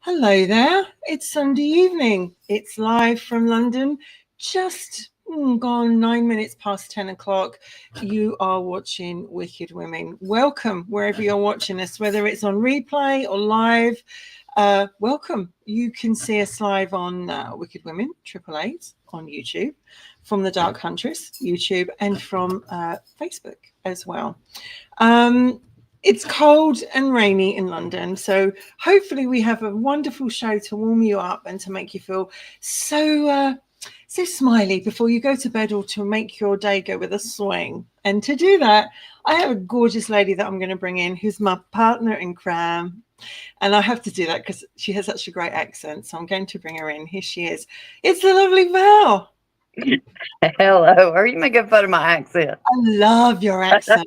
Hello there. It's Sunday evening. It's live from London. Just gone 9 minutes past 10 o'clock. You are watching Wicked Women. Welcome wherever you're watching us, whether it's on replay or live. Welcome. You can see us live on Wicked Women, Triple Eight on YouTube, from the Dark Huntress YouTube, and from Facebook as well. It's cold and rainy in London, so hopefully we have a wonderful show to warm you up and to make you feel so smiley before you go to bed, or to make your day go with a swing. And to do that, I have a gorgeous lady that I'm going to bring in, who's my partner in crime. And I have to do that because she has such a great accent, so I'm going to bring her in. Here she is. It's the lovely Val. Hello. Are you making fun of my accent? I love your accent.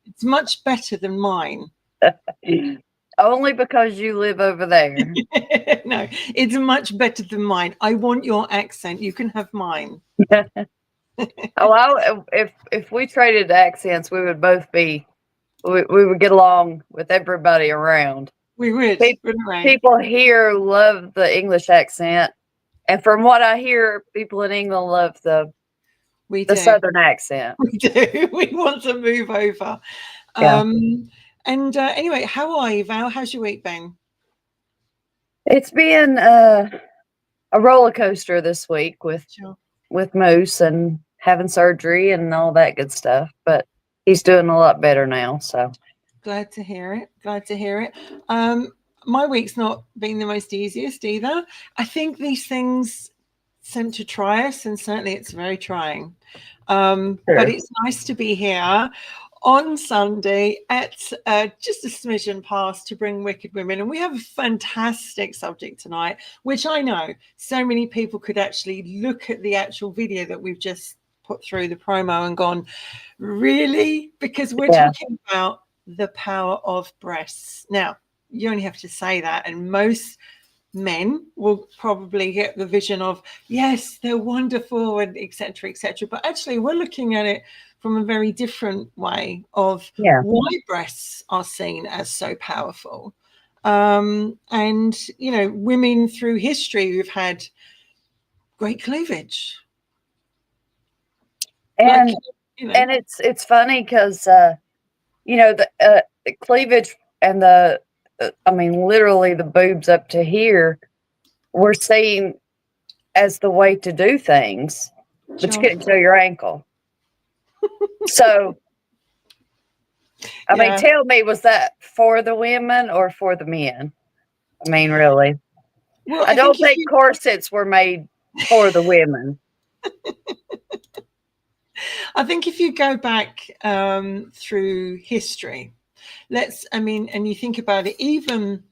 It's much better than mine. Only because you live over there. No, it's much better than mine. I want your accent. You can have mine. If we traded accents, we would both we would get along with everybody around. We would. People here love the English accent, and from what I hear, people in England love the Southern accent. We do. We want to move over. Yeah. Anyway, how are you, Val? How's your week been? It's been a roller coaster this week with Moose and having surgery and all that good stuff. But he's doing a lot better now. So glad to hear it. Glad to hear it. My week's not been the most easiest either. I think these things sent to try us, and certainly it's very trying. Sure. But it's nice to be here on Sunday at just a smidgen past to bring Wicked Women. And we have a fantastic subject tonight, which I know so many people could actually look at the actual video that we've just put through, the promo, and gone, really? Because we're talking about the power of breasts. Now, you only have to say that, and most men will probably get the vision of, yes, they're wonderful and etc. But actually we're looking at it from a very different way of why breasts are seen as so powerful. And you know, women through history who've had great cleavage, and and it's funny because the cleavage and the literally the boobs up to here were seen as the way to do things, but you couldn't show your ankle. So, I mean, tell me, was that for the women or for the men? I mean, really? Well, I don't think corsets were made for the women. I think if you go back through history, and you think about it, even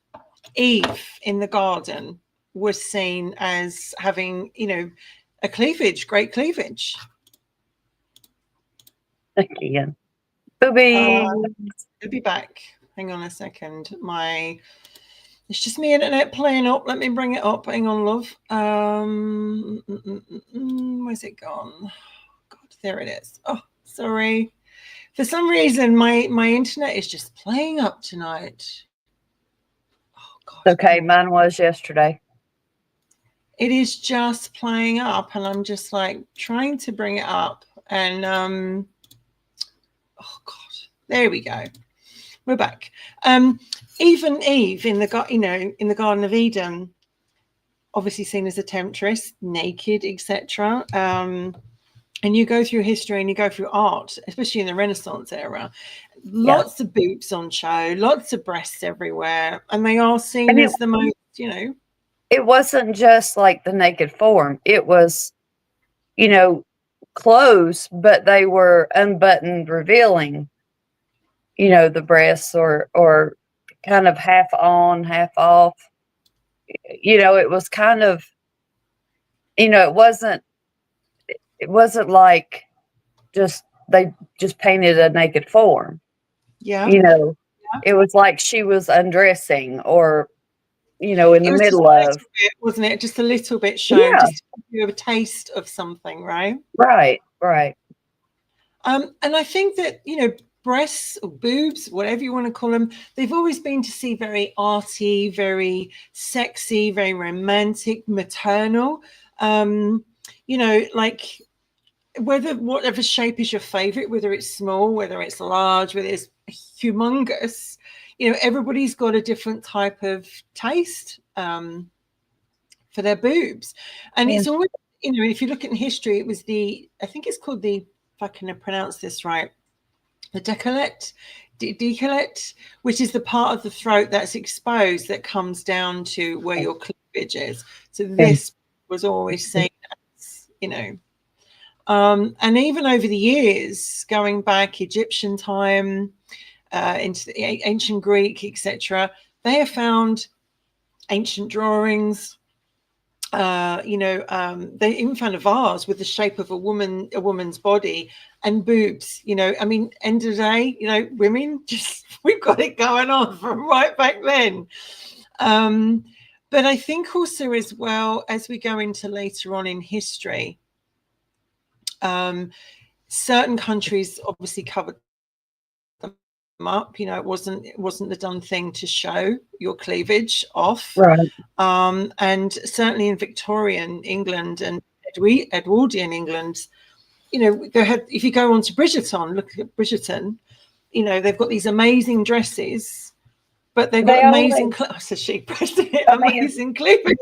Eve in the garden was seen as having, a cleavage, great cleavage. Thank you again. Booby. It'll be back. Hang on a second. It's just me internet playing up. Let me bring it up. Hang on, love. Where's it gone? God, there it is. Oh, sorry. For some reason, my internet is just playing up tonight. Oh, God. Okay, mine was yesterday. It is just playing up, and I'm just like trying to bring it up. And oh God, there we go. We're back. Even Eve in the Garden of Eden, obviously seen as a temptress, naked, etc. And you go through history and you go through art, especially in the Renaissance era, lots of boobs on show, lots of breasts everywhere, and they are seen as the most, It wasn't just like the naked form. It was, clothes, but they were unbuttoned, revealing, the breasts or kind of half on, half off. It was kind of, it wasn't like they just painted a naked form. Yeah. It was like she was undressing, or in the middle of, wasn't it? Just a little bit shown, just to give you a taste of something, right? Right. And I think that, breasts or boobs, whatever you want to call them, they've always been to see very arty, very sexy, very romantic, maternal. You know, like whatever shape is your favorite, whether it's small, whether it's large, whether it's humongous, you know, everybody's got a different type of taste for their boobs. And it's always, you know, if you look at history, it was I think it's called if I can pronounce this right, the decollete, which is the part of the throat that's exposed that comes down to where your cleavage is. So this was always seen as, you know, and even over the years, going back Egyptian time, into the ancient Greek, etc., they have found ancient drawings. You know, they even found a vase with the shape of a woman's body and boobs. You know, I mean, end of the day, you know, women we've got it going on from right back then. But I think also as well as we go into later on in history, certain countries obviously covered them up. You know, it wasn't the done thing to show your cleavage off. Right. And certainly in Victorian England and Edwardian England, you know, if you go on to Bridgerton, look at Bridgerton, you know, they've got these amazing dresses, but they've got amazing amazing cleavage.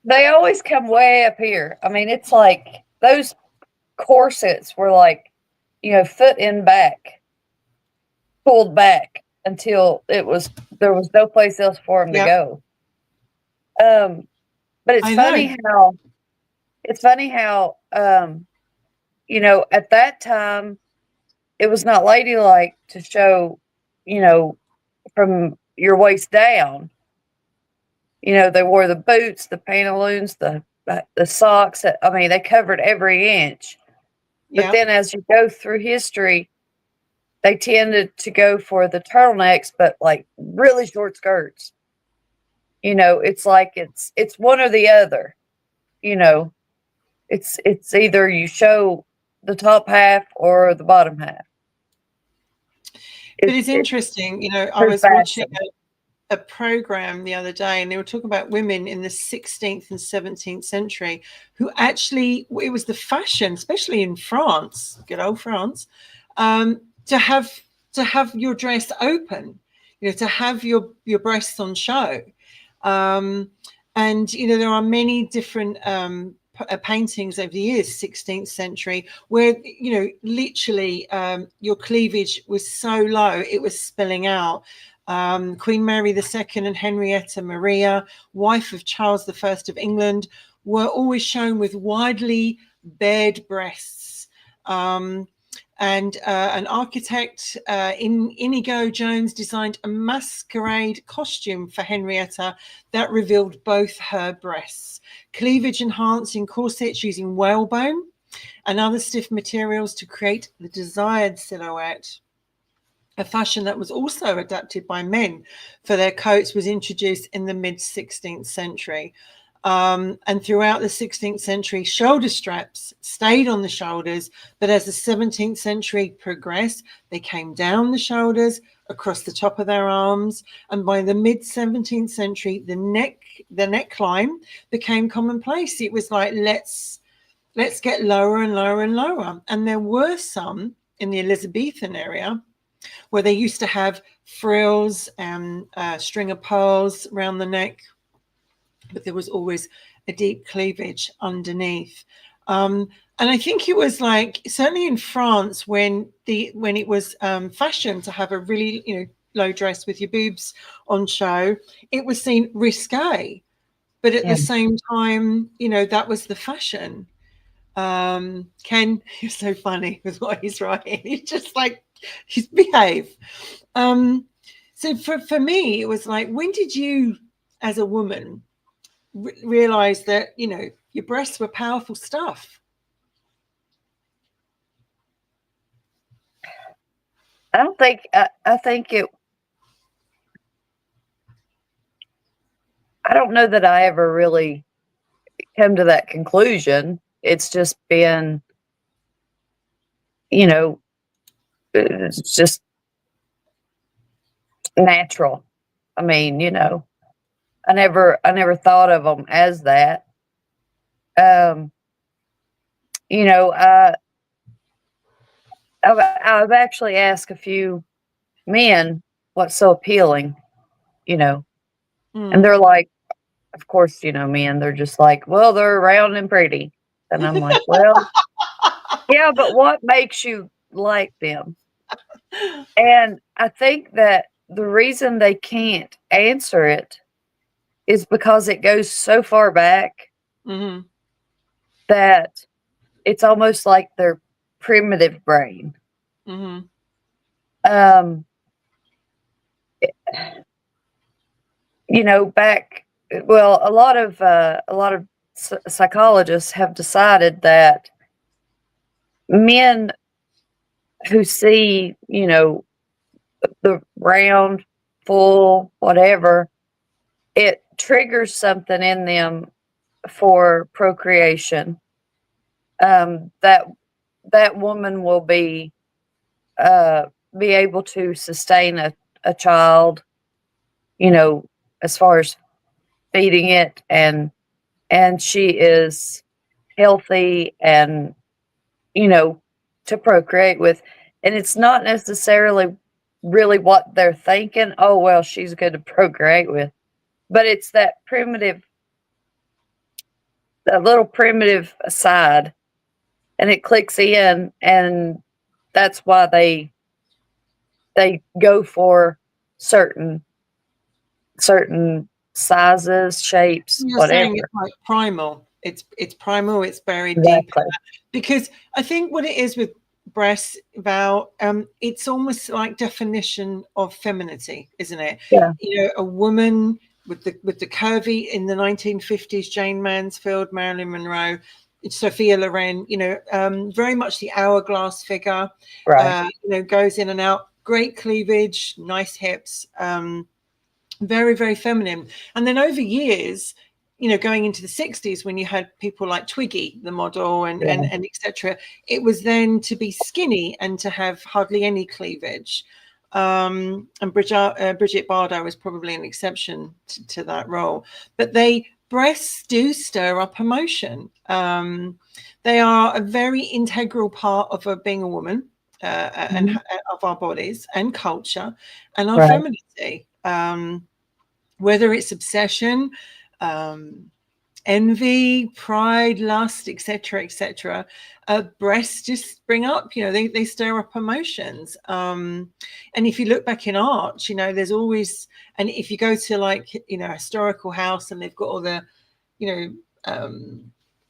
They always come way up here. I mean, it's like those corsets were like, you know, foot in back, pulled back until there was no place else for them to go. But it's funny how you know, at that time it was not ladylike to show, you know, from your waist down. You know, they wore the boots, the pantaloons, the socks. I mean, they covered every inch. But then as you go through history, they tended to go for the turtlenecks, but like really short skirts. You know, it's like it's one or the other. You know, it's either you show the top half or the bottom half. But it's interesting, you know, I was watching a program the other day, and they were talking about women in the 16th and 17th century who actually, it was the fashion, especially in France, good old France, to have your dress open, you know, to have your breasts on show. And, you know, there are many different paintings over the years, 16th century, where, you know, literally your cleavage was so low, it was spilling out. Queen Mary II and Henrietta Maria, wife of Charles I of England, were always shown with widely bared breasts. And an architect, Inigo Jones, designed a masquerade costume for Henrietta that revealed both her breasts. Cleavage enhancing corsets using whalebone and other stiff materials to create the desired silhouette. A fashion that was also adapted by men for their coats was introduced in the mid-16th century. And throughout the 16th century, shoulder straps stayed on the shoulders, but as the 17th century progressed, they came down the shoulders, across the top of their arms, and by the mid-17th century, the neckline became commonplace. It was like, let's get lower and lower and lower. And there were some in the Elizabethan area where they used to have frills and string of pearls around the neck, but there was always a deep cleavage underneath. And I think it was like, certainly in France, when it was fashion to have a really, you know, low dress with your boobs on show, it was seen risque. But at the same time, you know, that was the fashion. Ken, you're so funny with what he's writing. He's just like, he's behave. So for me, it was like, when did you, as a woman, realize that, you know, your breasts were powerful stuff? I don't think, I think it, I don't know that I ever really come to that conclusion. It's just been, you know, it's just natural. I mean, I never thought of them as that. Um, you know, I, I've actually asked a few men what's so appealing, you know, and they're like, of course, men, they're just like, well, they're round and pretty. And I'm like, well, yeah, but what makes you like them? And I think that the reason they can't answer it is because it goes so far back Mm-hmm. that it's almost like their primitive brain. Mm-hmm. Um, back, well, a lot of psychologists have decided that men who see, the round, full, whatever, it triggers something in them for procreation. That woman will be able to sustain a child, as far as feeding it, and she is healthy and to procreate with. And it's not necessarily really what they're thinking, oh well, she's good to procreate with, but it's that little primitive side, and it clicks in, and that's why they go for certain sizes, shapes, You're whatever. saying it's like primal. It's primal. It's buried deep. Exactly. Because I think what it is with breasts, Val, it's almost like definition of femininity, isn't it? Yeah. A woman with the curvy in the 1950s, Jane Mansfield, Marilyn Monroe, Sophia Loren. Very much the hourglass figure. Right. Goes in and out. Great cleavage, nice hips. Very, very feminine. And then over years, going into the 60s, when you had people like Twiggy, the model, and etc., it was then to be skinny and to have hardly any cleavage. And Bridget Bardot was probably an exception to that role. But breasts do stir up emotion. They are a very integral part of being a woman, and of our bodies and culture and our femininity. Whether it's obsession, envy, pride, lust, etc., breasts just bring up, they stir up emotions. And if you look back in art, there's always, and if you go to like, a historical house and they've got all the,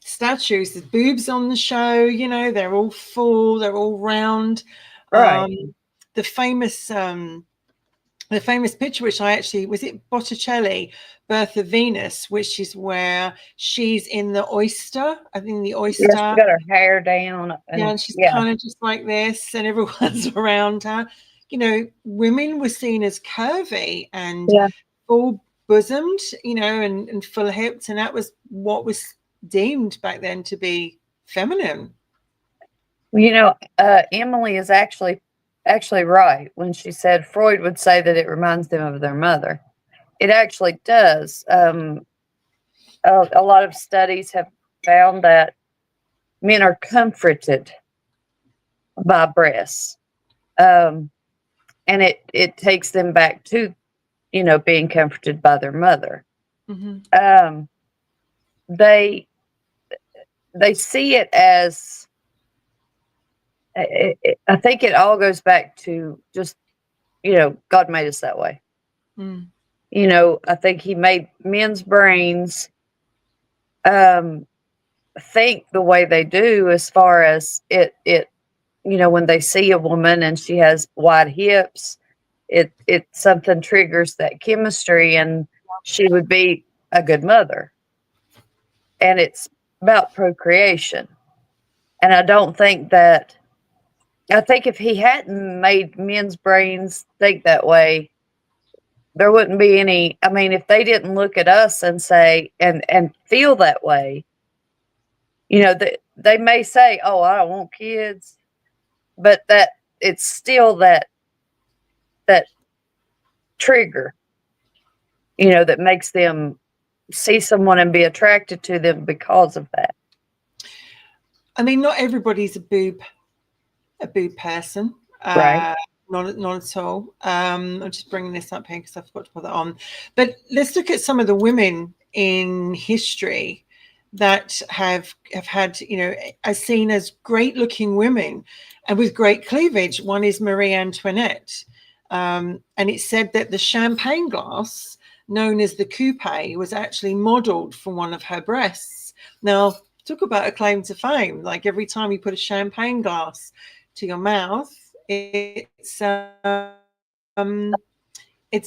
statues, the boobs on the show, they're all full, they're all round. Right. The famous picture, which was it Botticelli, Birth of Venus, which is where she's in the oyster. I think the oyster. Yes, she got her hair down. And she's kind of just like this, and everyone's around her. Women were seen as curvy and full bosomed, and full hips, and that was what was deemed back then to be feminine. Emily is actually right when she said Freud would say that it reminds them of their mother. It actually does. A lot of studies have found that men are comforted by breasts, and it takes them back to being comforted by their mother. Mm-hmm. They see it as, I think it all goes back to just, God made us that way. Mm. I think he made men's brains think the way they do, as far as it when they see a woman and she has wide hips, it something triggers that chemistry, and she would be a good mother. And it's about procreation. And I think if he hadn't made men's brains think that way, there wouldn't be any. I mean, if they didn't look at us and say and feel that way, they may say, "Oh, I don't want kids," but that it's still that trigger, that makes them see someone and be attracted to them because of that. I mean, not everybody's a boob person. Right. Not at all. I'm just bringing this up here because I forgot to put that on. But let's look at some of the women in history that have had, as seen as great looking women and with great cleavage. One is Marie Antoinette. And it's said that the champagne glass, known as the coupe, was actually modeled from one of her breasts. Now, talk about a claim to fame. Like every time you put a champagne glass to your mouth, it's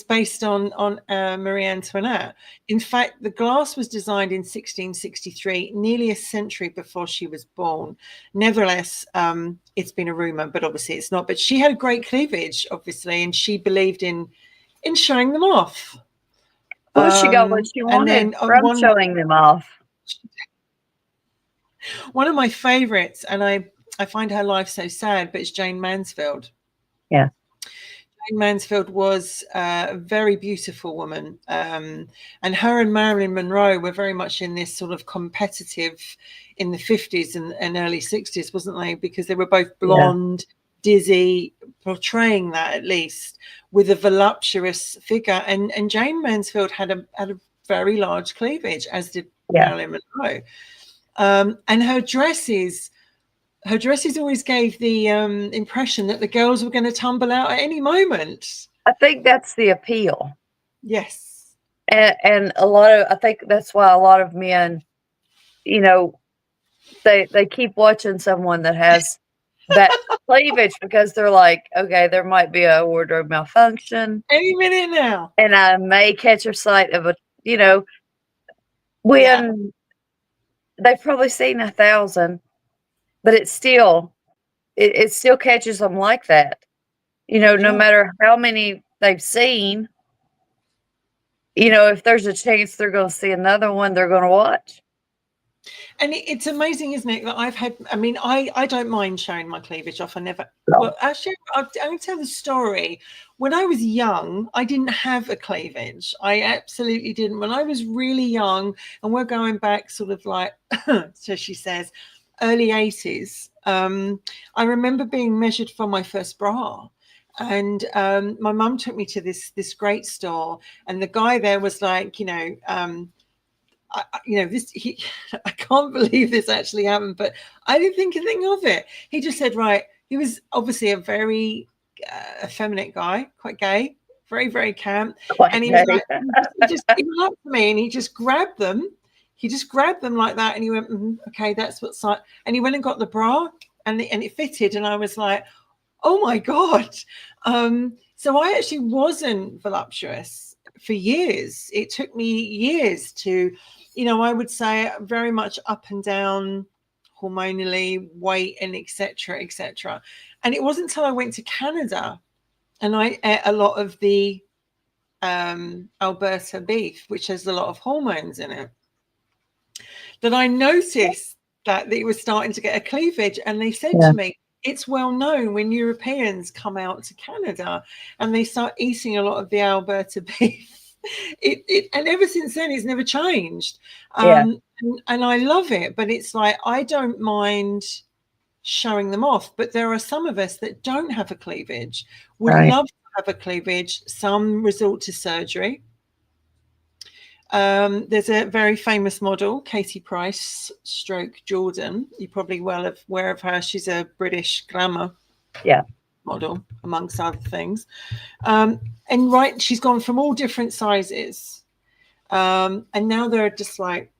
based on Marie Antoinette. In fact, the glass was designed in 1663, nearly a century before she was born. Nevertheless, it's been a rumor, but obviously it's not. But she had great cleavage, obviously, and she believed in showing them off. Well, she got what she wanted from showing them off. One of my favorites, and I find her life so sad, but it's Jane Mansfield. Yeah. Jane Mansfield was a very beautiful woman. And her and Marilyn Monroe were very much in this sort of competitive in the 50s and early 60s, wasn't they? Because they were both blonde, dizzy, portraying that at least with a voluptuous figure. And Jane Mansfield had a very large cleavage, as did Marilyn Monroe. And her dresses always gave the impression that the girls were going to tumble out at any moment. I think that's the appeal. Yes. And I think that's why a lot of men, they keep watching someone that has that cleavage because they're like, okay, there might be a wardrobe malfunction any minute now. And I may catch a sight of when they've probably seen 1,000, but it still catches them like that. No matter how many they've seen, if there's a chance they're going to see another one, they're going to watch. And it's amazing, isn't it, that I don't mind showing my cleavage off. I never. No. Well, actually, I'm going to tell the story. When I was young, I didn't have a cleavage. I absolutely didn't. When I was really young, and we're going back sort of like, so she says, early 80s, I remember being measured for my first bra. And my mum took me to this great store, and the guy there was like, I can't believe this actually happened, but I didn't think a thing of it. He just said, right, he was obviously a very effeminate guy, quite gay, very, very camp. And he was like, he went up to me and he just grabbed them. He just grabbed them like that. And he went, okay, that's what's like. And he went and got the bra and it fitted. And I was like, oh my God. So I actually wasn't voluptuous for years. It took me years to, I would say very much up and down hormonally, weight and etc. And it wasn't until I went to Canada and I ate a lot of the Alberta beef, which has a lot of hormones in it, that I noticed that it was starting to get a cleavage. And they said to me, it's well known when Europeans come out to Canada and they start eating a lot of the Alberta beef. And ever since then it's never changed. And I love it, but it's like I don't mind showing them off, but there are some of us that don't have a cleavage, would love to have a cleavage. Some resort to surgery. There's a very famous model, Katie Price / Jordan. You probably well aware of her. She's a British glamour model, amongst other things. And she's gone from all different sizes. And now they're just like,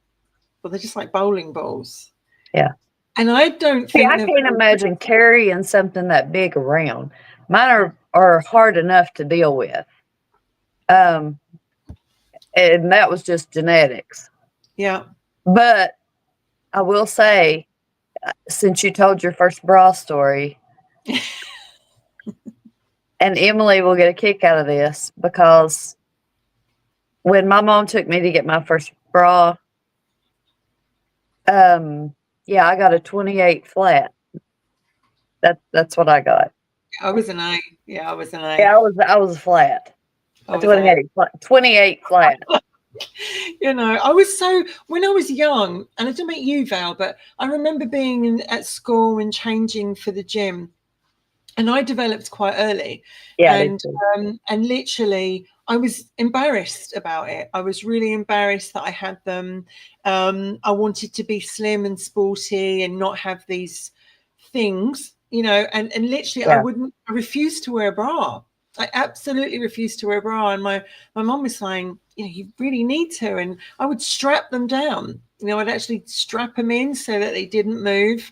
they're just like bowling balls. Yeah. And I don't think I can't imagine carrying something that big around. Mine are hard enough to deal with. And that was just genetics. Yeah. But I will say, since you told your first bra story, and Emily will get a kick out of this, because when my mom took me to get my first bra, I got a 28 flat. That's what I got. I was an A. Yeah, I was an A. Yeah, I was flat. Oh, is it? 28 flat. You know, when I was young, and I don't make you, Val, but I remember being at school and changing for the gym, and I developed quite early, Yeah, and literally I was embarrassed about it. I was really embarrassed that I had them. I wanted to be slim and sporty and not have these things, you know, and literally I refused to wear a bra. I absolutely refused to wear a bra. And my mom was saying, you know, you really need to. And I would strap them down. You know, I'd actually strap them in so that they didn't move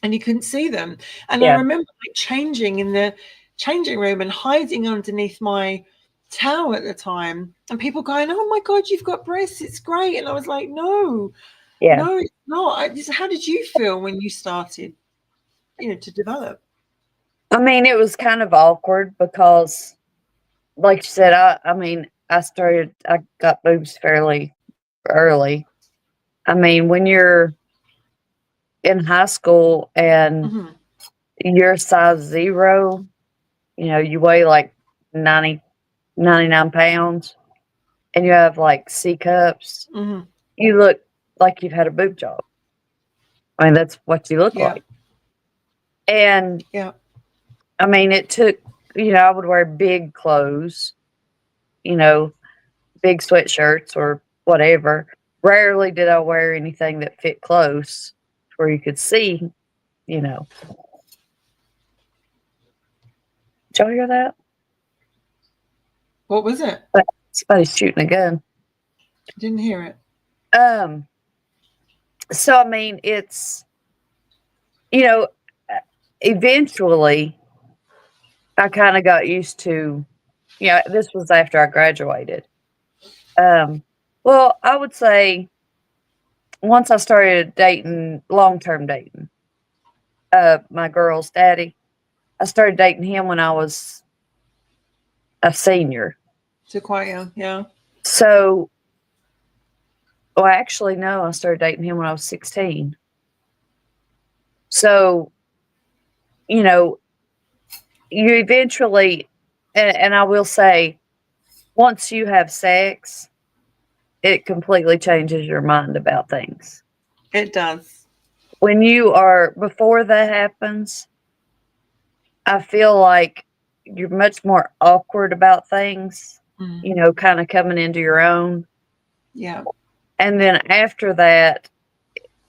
and you couldn't see them. And I remember like changing in the changing room and hiding underneath my towel at the time, and people going, "Oh my God, you've got breasts! It's great!" And I was like, "No, no, it's not." How did you feel when you started, you know, to develop? I mean, it was kind of awkward because, like you said, I got boobs fairly early. I mean, when you're in high school and you're size 0, you know, you weigh like 99 pounds and you have like C cups, you look like you've had a boob job. I mean, that's what you look like. And I mean, it took, you know, I would wear big clothes, you know, big sweatshirts or whatever. Rarely did I wear anything that fit close where you could see, you know. Did y'all hear that? What was it? Somebody's shooting a gun. Didn't hear it. So I mean, it's, you know, eventually I kind of got used to, yeah, this was after I graduated. Well, I would say once I started dating, long-term dating, my girl's daddy, I started dating him when I was a senior. So quite young, yeah. So, well, actually, no, I started dating him when I was 16. So, you know, you eventually, and I will say, once you have sex, it completely changes your mind about things. It does. When before that happens, I feel like you're much more awkward about things, you know, kind of coming into your own. Yeah. And then after that,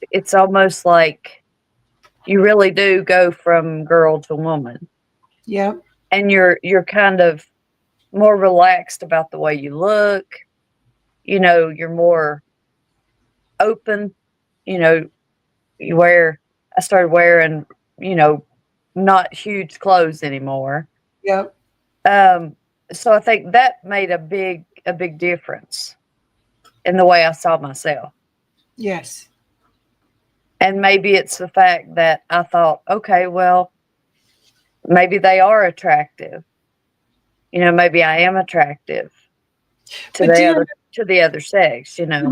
it's almost like you really do go from girl to woman. Yeah. And you're kind of more relaxed about the way you look. You know, you're more open. You know, I started wearing, you know, not huge clothes anymore. Yep. So I think that made a big difference in the way I saw myself. Yes. And maybe it's the fact that I thought, okay, well, maybe they are attractive. You know, maybe I am attractive to the other sex, you know.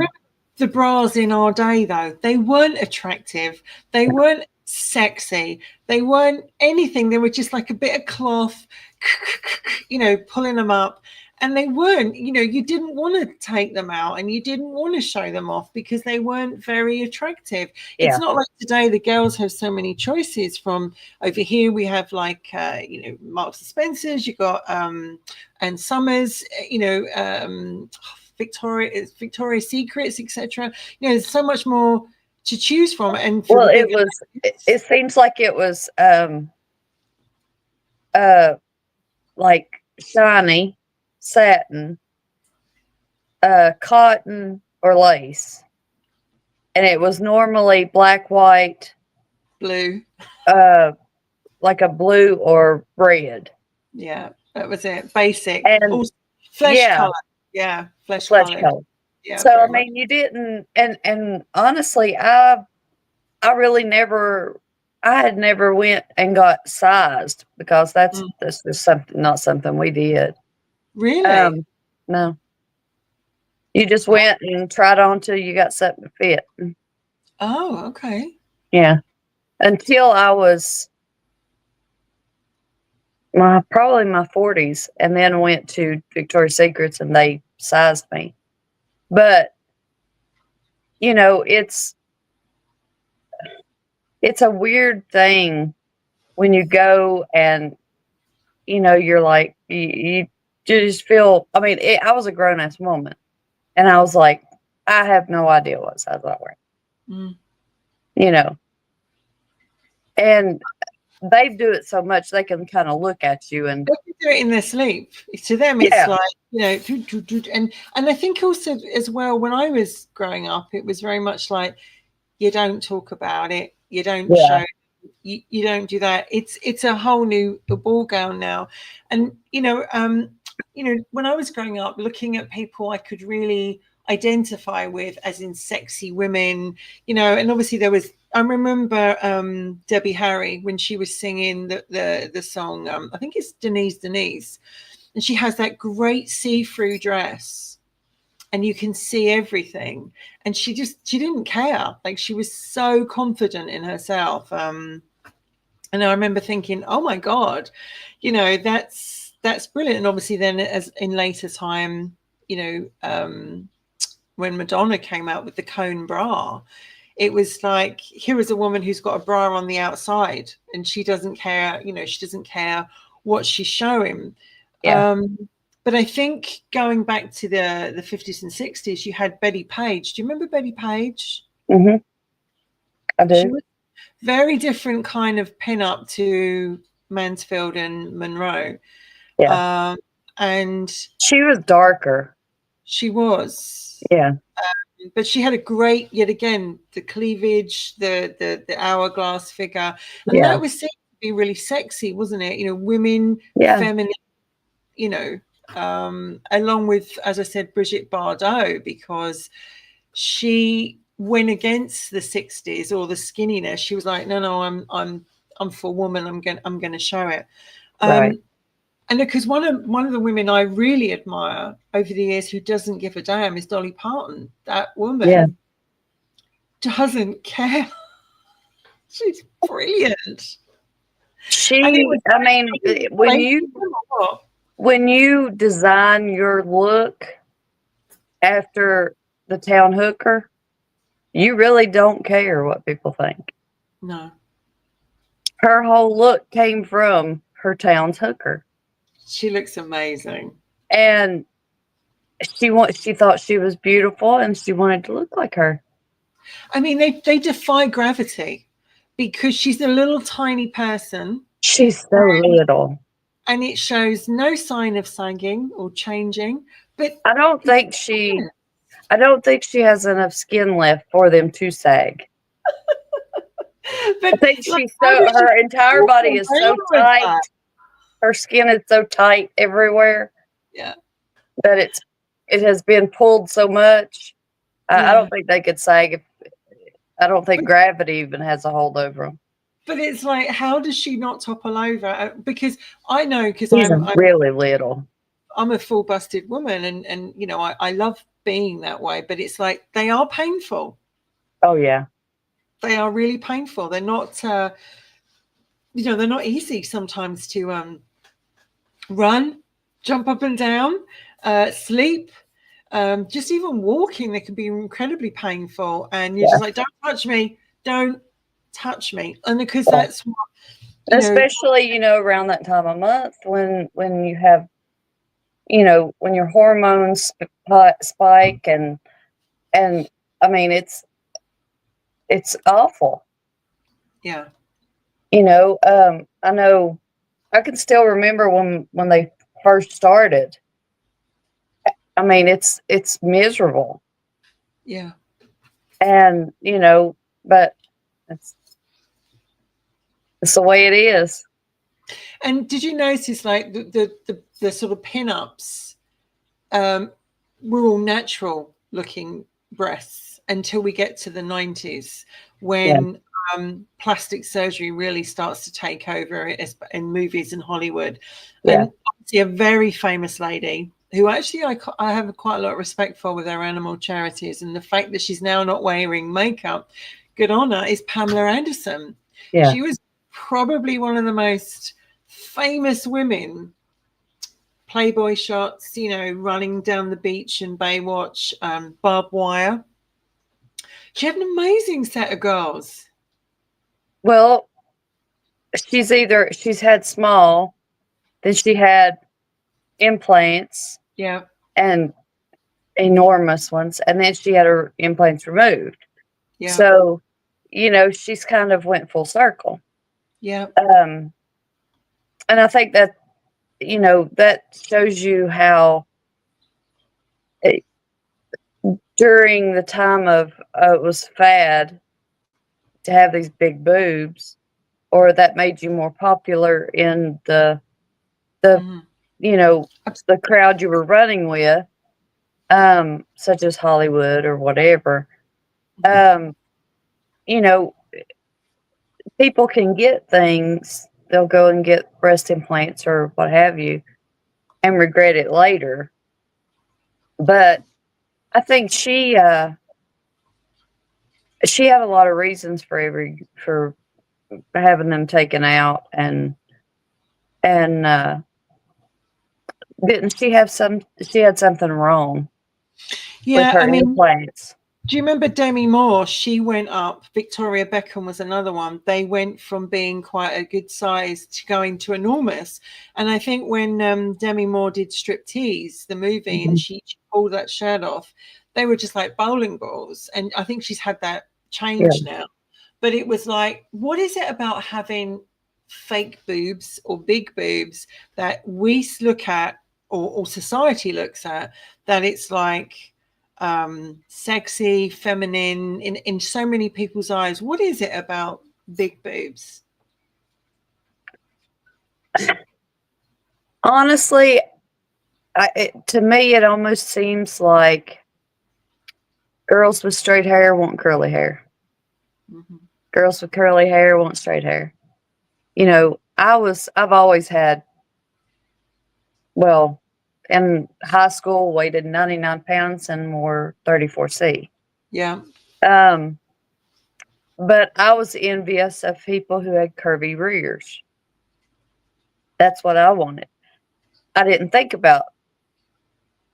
The bras in our day, though, they weren't attractive. They weren't sexy. They weren't anything. They were just like a bit of cloth, you know, pulling them up. And they weren't, you know, you didn't want to take them out and you didn't want to show them off because they weren't very attractive. Yeah. It's not like today the girls have so many choices. From over here we have like you know, Marks and Spencer's, you got and Summers, you know, Victoria's Secrets, etc. You know, there's so much more to choose from. And well, it seems like it was like shiny satin, cotton or lace, and it was normally black, white, blue, like a blue or red. Yeah, that was it. Basic and also, flesh color. Yeah, flesh color. Yeah. So I mean, you didn't, and honestly, I really never. I had never went and got sized because that's just not something we did. Really? No. You just went and tried on till you got something to fit. Oh, okay. Yeah. Until I was probably my 40s, and then went to Victoria's Secrets and they sized me. But you know, it's a weird thing when you go and you know you're like you just feel. I mean, I was a grown ass woman, and I was like, I have no idea what size I wear. Mm. You know, and they do it so much they can kind of look at you and They can do it in their sleep. To them, it's Yeah. like, you know, and I think also as well, when I was growing up, it was very much like you don't talk about it, you don't Yeah. show, you don't do that. It's a whole new ball gown now, and you know, when I was growing up, looking at people I could really identify with, as in sexy women, you know, and obviously there was. I remember Debbie Harry when she was singing the song. I think it's Denise, and she has that great see-through dress, and you can see everything. And she didn't care. Like, she was so confident in herself. And I remember thinking, oh my God, you know, that's brilliant. And obviously then, as in later time, you know, when Madonna came out with the cone bra, it was like, here is a woman who's got a bra on the outside and she doesn't care, you know, she doesn't care what she's showing. Yeah. But I think going back to the 50s and 60s, you had Betty Page. Do you remember Betty Page? Mm-hmm. I do. She was very different kind of pin-up to Mansfield and Monroe. Yeah. And She was darker. she was. Yeah. But she had a great, yet again, the cleavage, the hourglass figure, and Yeah. that was seen to be really sexy, wasn't it? You know, women, Yeah. feminine, you know, along with, as I said, Brigitte Bardot, because she went against the 60s or the skinniness. She was like, no, I'm for woman. I'm going to show it. Right. And because one of the women I really admire over the years who doesn't give a damn is Dolly Parton. That woman doesn't care. She's brilliant. When you design your look after the town hooker, you really don't care what people think. No. Her whole look came from her town's hooker. She looks amazing. And she thought she was beautiful and she wanted to look like her. I mean, they defy gravity because she's a little tiny person. She's so little. And it shows no sign of sagging or changing. But I don't think she has enough skin left for them to sag. But I think her entire body is so tight. Her skin is so tight everywhere. Yeah. That it has been pulled so much. I don't think they could sag. I don't think gravity even has a hold over them. But it's like, how does she not topple over? Because I know, because I'm really little. I'm a full busted woman, and you know, I love being that way. But it's like, they are painful. Oh yeah, they are really painful. They're not, you know, they're not easy sometimes to run, jump up and down, sleep. Just even walking, they can be incredibly painful, and you're just like, don't touch me, and because that's what, especially around that time of month when you have, when your hormones spike and I mean it's awful. Yeah. I know I can still remember when they first started. I mean, it's miserable. Yeah. And, but it's the way it is. And did you notice, like, the sort of pin-ups were all natural looking breasts until we get to the 90s when plastic surgery really starts to take over in movies in Hollywood. Yeah. And obviously a very famous lady who actually I have quite a lot of respect for with her animal charities, and the fact that she's now not wearing makeup, good on her, is Pamela Anderson. Yeah. She was probably one of the most famous women, Playboy shots, you know, running down the beach in Baywatch, Barbed Wire. She had an amazing set of girls. Well, she's had small, then she had implants Yeah. and enormous ones, and then she had her implants removed. Yeah. So, you know, she's kind of went full circle. Yeah. And I think that, you know, that shows you how during the time of it was fad to have these big boobs, or that made you more popular in the Mhm. you know, the crowd you were running with, such as Hollywood or whatever. You know, people can get things, they'll go and get breast implants or what have you and regret it later. But I think she had a lot of reasons for having them taken out, and didn't she have she had something wrong with Yeah, her I mean, implants. do you remember Demi Moore? She went up. Victoria Beckham was another one. They went from being quite a good size to going to enormous. And I think when Demi Moore did Striptease, the movie, and she pulled that shirt off, they were just like bowling balls. And I think she's had that change now. But it was like, what is it about having fake boobs or big boobs that we look at, or society looks at, that it's like sexy, feminine in so many people's eyes? What is it about big boobs? Honestly, to me, it almost seems like girls with straight hair want curly hair. Mm-hmm. Girls with curly hair want straight hair. You know, I've always had, well, in high school, weighed 99 pounds and wore 34C. Yeah. But I was envious of people who had curvy rears. That's what I wanted. I didn't think about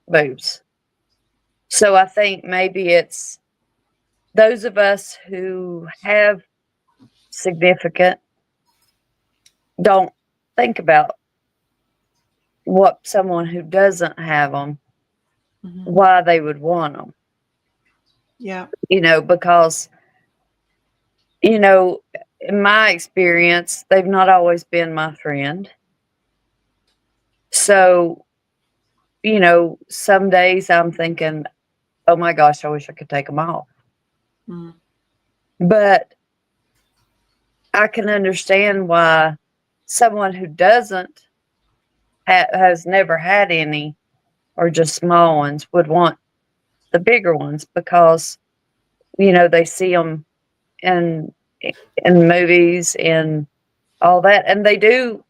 boobs. So I think maybe it's those of us who have significant don't think about what someone who doesn't have them, why they would want them. Yeah. You know, because, you know, in my experience, they've not always been my friend. So, you know, some days I'm thinking, oh my gosh, I wish I could take them off. Mm. But I can understand why someone who doesn't has never had any, or just small ones, would want the bigger ones, because, you know, they see them in movies and all that, and they do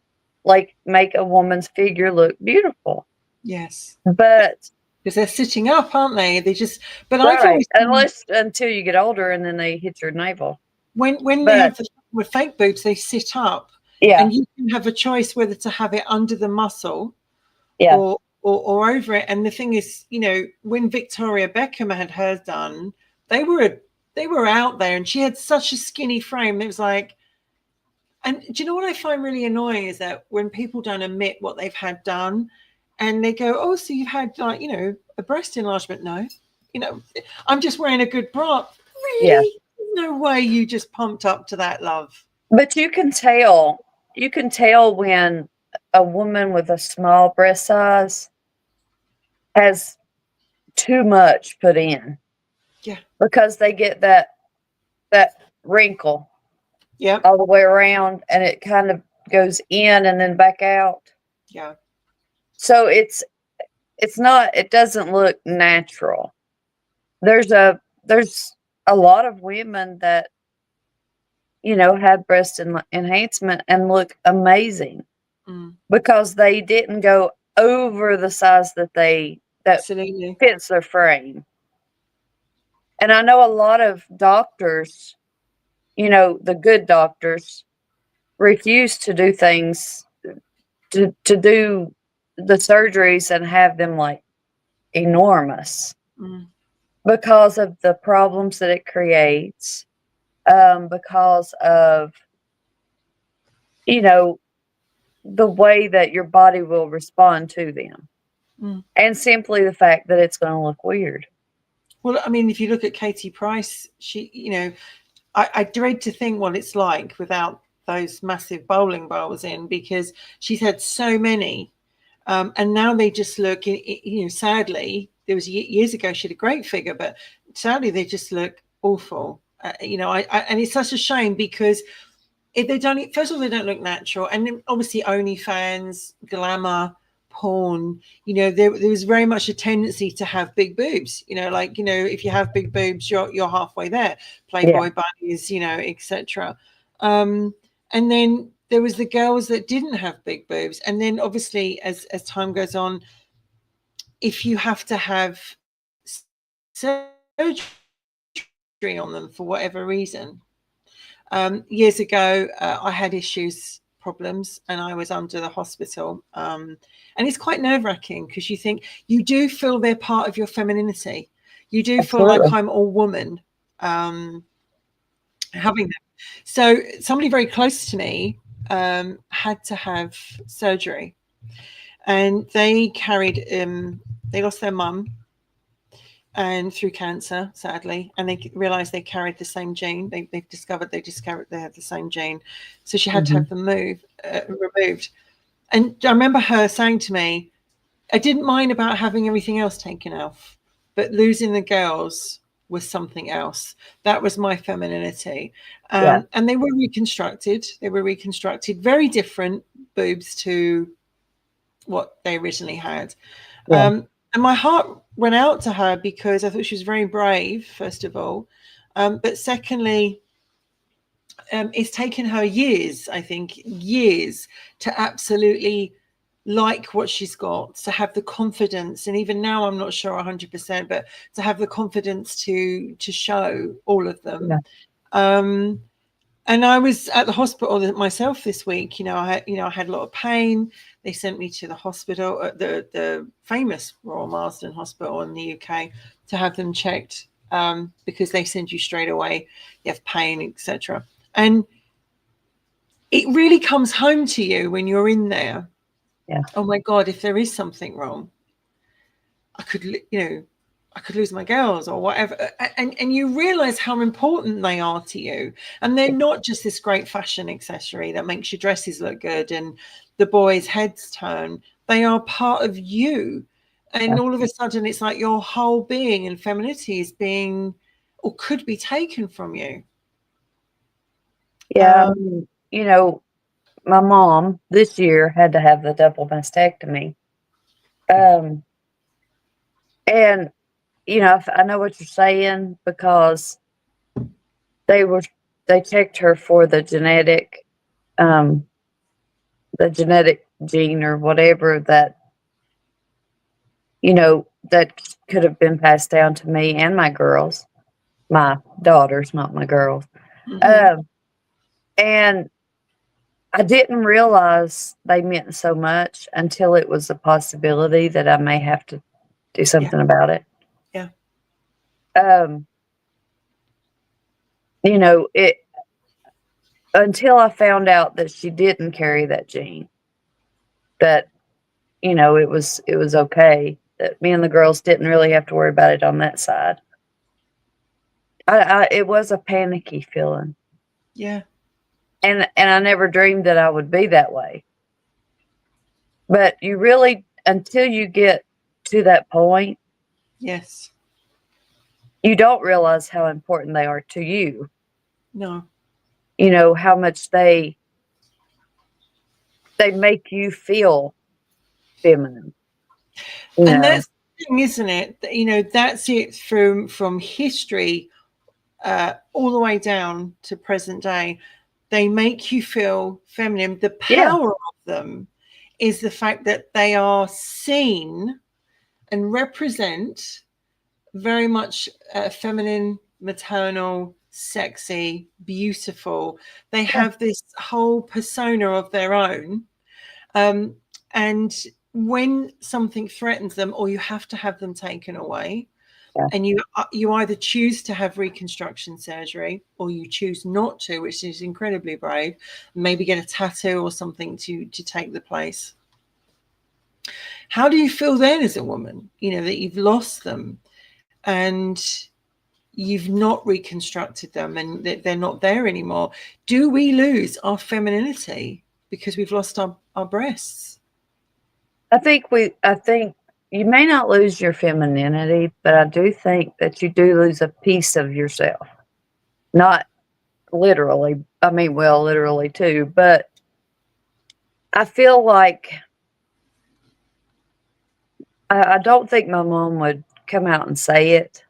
like make a woman's figure look beautiful. Yes. But because they're sitting up, aren't they? They just. But right, I've always, unless until you get older and then they hit your navel. when But they have with fake boobs, they sit up. yeah, And you can have a choice whether to have it under the muscle yeah, or over it. And the thing is, you know, when Victoria Beckham had hers done, they were out there, and she had such a skinny frame. It was like, and do you know what I find really annoying is that when people don't admit what they've had done, and they go, "Oh, so you've had, like, you know, a breast enlargement?" No, you know, I'm just wearing a good bra. Really? yeah. No way you just pumped up to that, love. But you can tell when a woman with a small breast size has too much put in. Yeah. Because they get that wrinkle, Yep. all the way around, and it kind of goes in and then back out. Yeah. So it doesn't look natural. There's a lot of women that, you know, have breast enhancement and look amazing because they didn't go over the size that Absolutely fits their frame. And I know a lot of doctors, you know, the good doctors, refuse to do things to do the surgeries and have them like enormous Mm. because of the problems that it creates, because of, you know, the way that your body will respond to them, and simply the fact that it's going to look weird. Well, I mean, if you look at Katie Price, she, you know, I dread to think what it's like without those massive bowling balls in, because she's had so many. And now they just look, you know, sadly, there was years ago, she had a great figure, but sadly, they just look awful. You know, and it's such a shame because if they don't, first of all, they don't look natural. And then obviously, OnlyFans, glamour, porn, you know, there was very much a tendency to have big boobs, you know, like, you know, if you have big boobs, you're halfway there. Playboy bunnies, you know, etc. And then there was the girls that didn't have big boobs. And then obviously, as time goes on, if you have to have surgery on them for whatever reason. Years ago, I had problems, and I was under the hospital. And it's quite nerve-wracking because you think, you do feel they're part of your femininity. You do feel like I'm all woman having them. So somebody very close to me had to have surgery, and they lost their mum and through cancer, sadly, and they realized they carried the same gene. They've discovered they had the same gene, so she had to have them removed. And I remember her saying to me, I didn't mind about having everything else taken off, but losing the girls was something else. That was my femininity. And they were reconstructed. Very different boobs to what they originally had. And my heart went out to her because I thought she was very brave, first of all. But secondly, it's taken her years, I think, to absolutely like what she's got, to have the confidence. And even now, I'm not sure 100%, but to have the confidence to show all of them. And I was at the hospital myself this week. I had a lot of pain. They sent me to the hospital, the famous Royal Marsden Hospital in the UK, to have them checked because they send you straight away. You have pain, etc. And it really comes home to you when you're in there. Oh my God, if there is something wrong, I could lose my girls or whatever. And you realize how important they are to you. And they're not just this great fashion accessory that makes your dresses look good and the boys' heads turn. They are part of you. And all of a sudden, it's like your whole being and femininity is being, or could be taken from you. Yeah. My mom this year had to have the double mastectomy. And, I know what you're saying because they checked her for the genetic gene or whatever that could have been passed down to me and my girls, my daughters, not my girls. And I didn't realize they meant so much until it was a possibility that I may have to do something about it. Yeah. It until I found out that she didn't carry that gene, that it was okay, that me and the girls didn't really have to worry about it on that side. It was a panicky feeling. Yeah. And I never dreamed that I would be that way. But you really, until you get to that point, yes, you don't realize how important they are to you. No. How much they make you feel feminine. And that's the thing, isn't it? That's it from history all the way down to present day. They make you feel feminine. The power of them is the fact that they are seen and represent very much feminine, maternal, sexy, beautiful. They have this whole persona of their own. And when something threatens them, or you have to have them taken away, Yeah. and you either choose to have reconstruction surgery or you choose not to, which is incredibly brave, maybe get a tattoo or something to take the place. How do you feel then as a woman, that you've lost them and you've not reconstructed them and they're not there anymore? Do we lose our femininity because we've lost our breasts? I think you may not lose your femininity, but I do think that you do lose a piece of yourself. Not literally. I mean, well, literally too, but I feel like I don't think my mom would come out and say it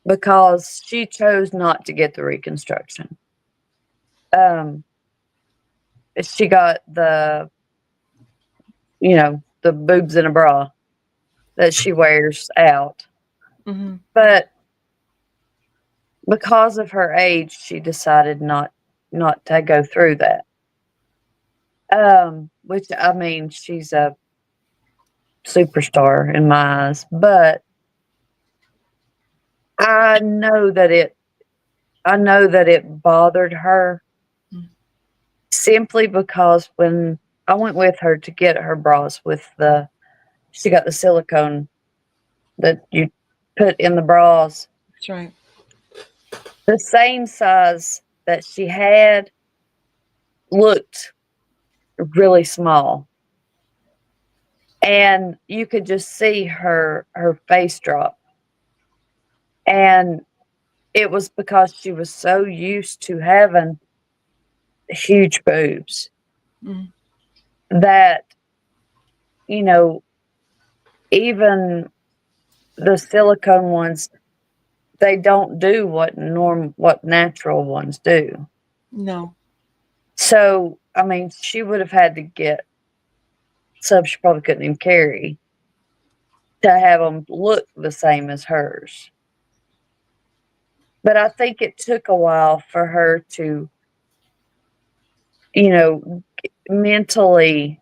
because she chose not to get the reconstruction. She got the boobs in a bra that she wears out. Mm-hmm. But because of her age, she decided not to go through that. Which, I mean, she's a superstar in my eyes, but I know that it bothered her simply because when I went with her to get her bras she got the silicone that you put in the bras. That's right. The same size that she had looked really small. And you could just see her face drop. And it was because she was so used to having huge boobs that, even the silicone ones, they don't do what natural ones do. No. So, I mean, she would have had to get some she probably couldn't even carry to have them look the same as hers. But I think it took a while for her to, mentally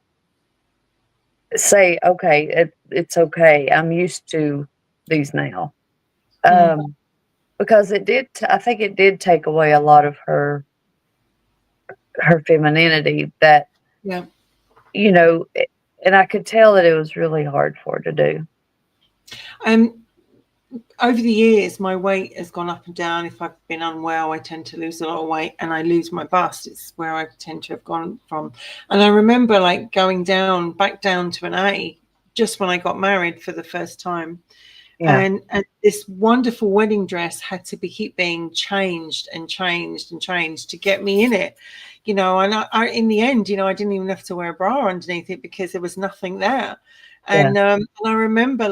say, okay, it's okay. I'm used to these now. Because I think it did take away a lot of her femininity that, Yeah. And I could tell that it was really hard for her to do. Over the years, my weight has gone up and down. If I've been unwell, I tend to lose a lot of weight, and I lose my bust. It's where I tend to have gone from. And I remember going back down to an A just when I got married for the first time. Yeah. And this wonderful wedding dress had to keep being changed and changed and changed to get me in it, and I in the end, I didn't even have to wear a bra underneath it because there was nothing there. And and I remember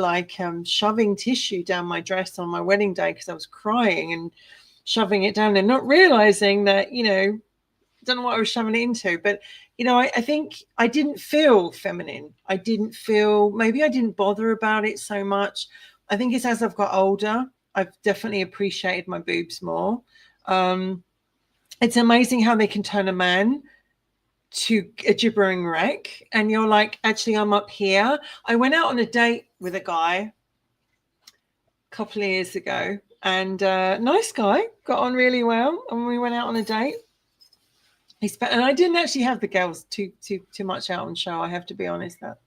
shoving tissue down my dress on my wedding day because I was crying and shoving it down and not realizing that, don't know what I was shoving it into, but I think I didn't feel feminine. Maybe I didn't bother about it so much. I think it's as I've got older, I've definitely appreciated my boobs more. It's amazing how they can turn a man to a gibbering wreck, and you're like, actually, I'm up here. I went out on a date with a guy a couple of years ago, and nice guy, got on really well, and we went out on a date. And I didn't actually have the girls too much out on show, I have to be honest, but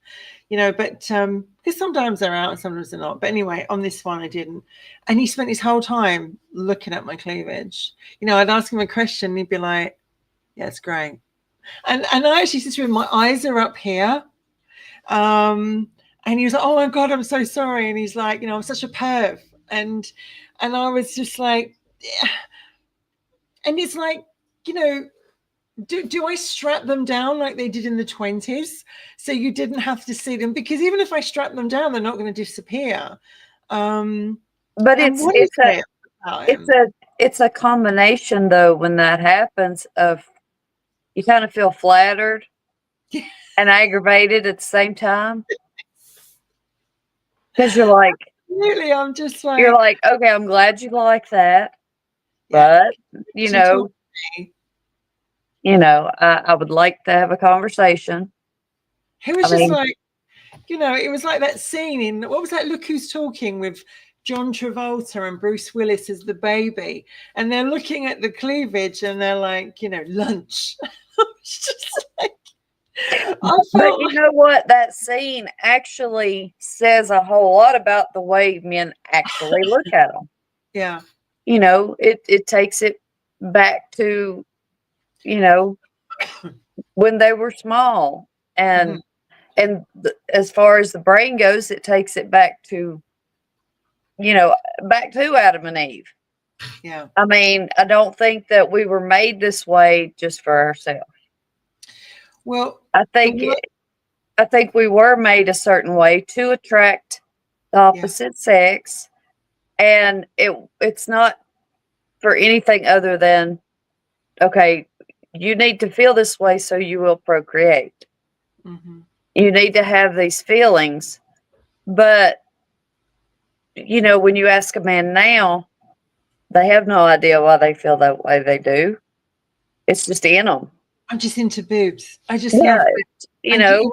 because sometimes they're out and sometimes they're not. But anyway, on this one I didn't. And he spent his whole time looking at my cleavage. I'd ask him a question and he'd be like, yeah, it's great. And I actually said to him, my eyes are up here. And he was like, oh my God, I'm so sorry. And he's like, I'm such a perv. And I was just like, yeah. And it's like, do I strap them down like they did in the 20s so you didn't have to see them? Because even if I strap them down, they're not going to disappear. But it's a combination though when that happens of you kind of feel flattered and aggravated at the same time. Because you're like, absolutely, I'm just like, you're like, okay, I'm glad you like that, but I would like to have a conversation. It was I just mean, like, it was like that scene in, what was that? Look Who's Talking, with John Travolta and Bruce Willis as the baby. And they're looking at the cleavage and they're like, lunch. It's just like, I but felt you like, know what? That scene actually says a whole lot about the way men actually look at them. yeah. It takes it back to, you know, when they were small. Mhm. And as far as the brain goes, it takes it back to, back to Adam and Eve. Yeah. I mean, I don't think that we were made this way just for ourselves. Well, I think I think we were made a certain way to attract the opposite sex, and it's not for anything other than, okay, you need to feel this way so you will procreate. hmm You need to have these feelings, but when you ask a man now, they have no idea why they feel that way they do. It's just in them. I'm just into boobs. I just Yeah, love boobs. you And, know.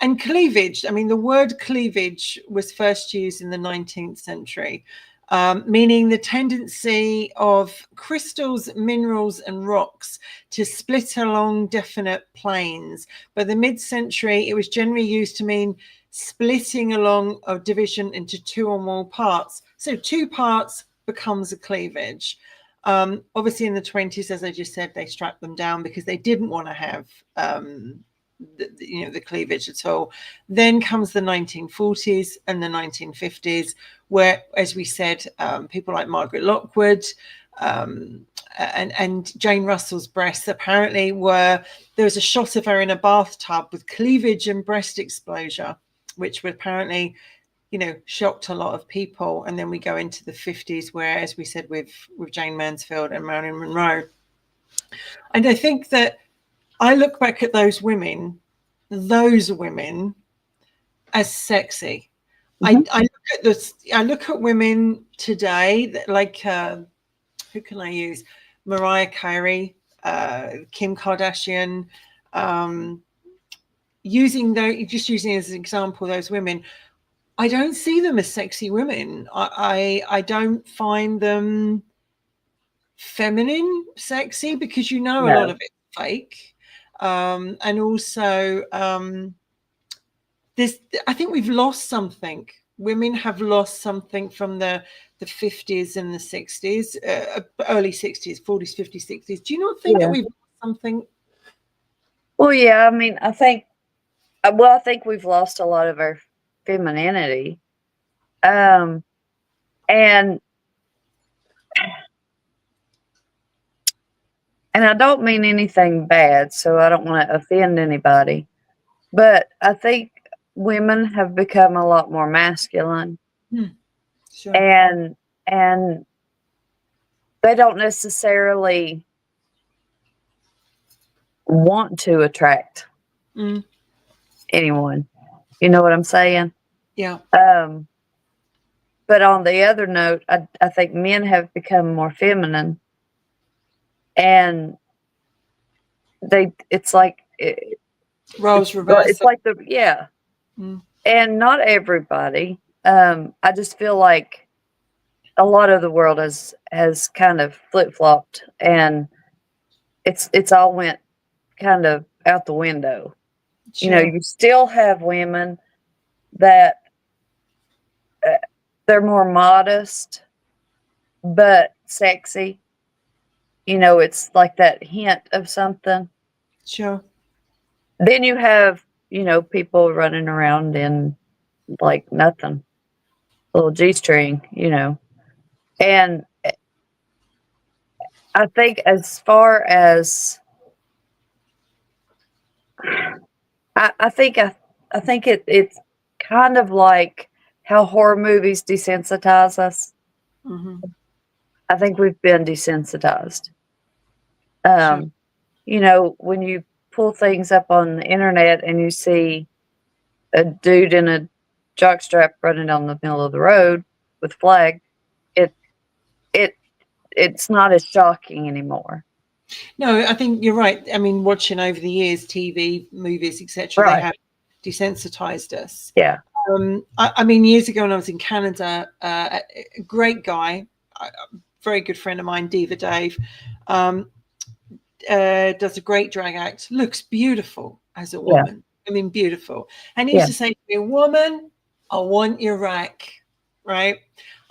and cleavage. I mean, the word cleavage was first used in the 19th century, meaning the tendency of crystals, minerals, and rocks to split along definite planes. By the mid-century, it was generally used to mean splitting along a division into two or more parts. So two parts becomes a cleavage. Obviously, in the 20s, as I just said, they strapped them down because they didn't want to have the cleavage at all. Then comes the 1940s and the 1950s, where, as we said, people like Margaret Lockwood and Jane Russell's breasts apparently there was a shot of her in a bathtub with cleavage and breast exposure, which would apparently shocked a lot of people. And then we go into the 50s, where, as we said, with Jane Mansfield and Marilyn Monroe. And I think that I look back at those women as sexy. Mm-hmm. I look at women today that, like, who can I use? Mariah Carey, Kim Kardashian, using as an example, those women. I don't see them as sexy women. I don't find them feminine sexy, because a lot No. of it's fake. And also, I think we've lost something. Women have lost something from the 50s and the 60s, early 60s, 40s, 50s, 60s. Do you not think that Yeah. we've lost something? Well, yeah. I mean, I think we've lost a lot of our femininity. And I don't mean anything bad, so I don't want to offend anybody. But I think women have become a lot more masculine, Sure. and they don't necessarily want to attract anyone. You know what I'm saying? Yeah. But on the other note, I think men have become more feminine, and it's like Roles reversed. it's like and not everybody. I just feel like a lot of the world has kind of flip flopped, and it's all went kind of out the window. Sure. You still have women that they're more modest but sexy. It's like that hint of something. Sure. Then you have, people running around in like nothing, little G string, And I think as far as I think it's kind of like how horror movies desensitize us. Mm-hmm. I think we've been desensitized. Sure. When you pull things up on the internet and you see a dude in a jockstrap running down the middle of the road with a flag, it's not as shocking anymore. No, I think you're right. I mean, watching over the years, TV, movies, etc., they Right. have desensitized us. Yeah. I mean, years ago when I was in Canada, a great guy, a very good friend of mine, Diva Dave, um, does a great drag act, looks beautiful as a Yeah. woman. I mean, beautiful. And he Yeah. used to say to me, woman, I want your rack, right?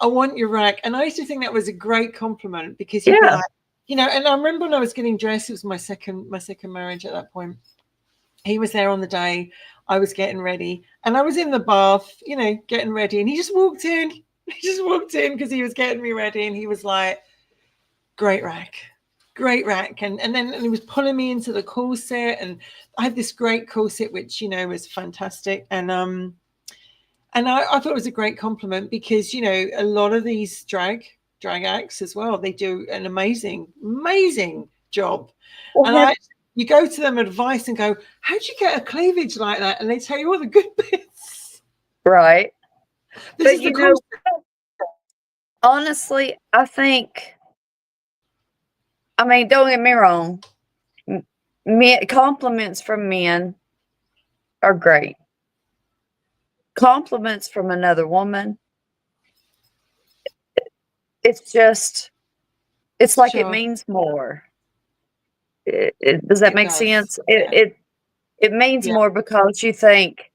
I want your rack. And I used to think that was a great compliment because he'd be Yeah. like, you know, and I remember when I was getting dressed, it was my second marriage at that point. He was there on the day. I was getting ready and I was in the bath, you know, getting ready. And he just walked in. He just walked in because he was getting me ready. And he was like, great rack, great rack. And then he was pulling me into the corset. And I had this great corset, which, you know, was fantastic. And I thought it was a great compliment because, you know, a lot of these drag acts as well, they do an amazing job. Well, And you go to them advice and go, how'd you get a cleavage like that? And they tell you all the good bits. right. This But is the you know, concept. honestly, I think, I mean, don't get me wrong. Compliments from men are great. Compliments from another woman, it's just, it's like it Sure, means more. Does that it make does. sense? Yeah. It means Yeah. more because you think,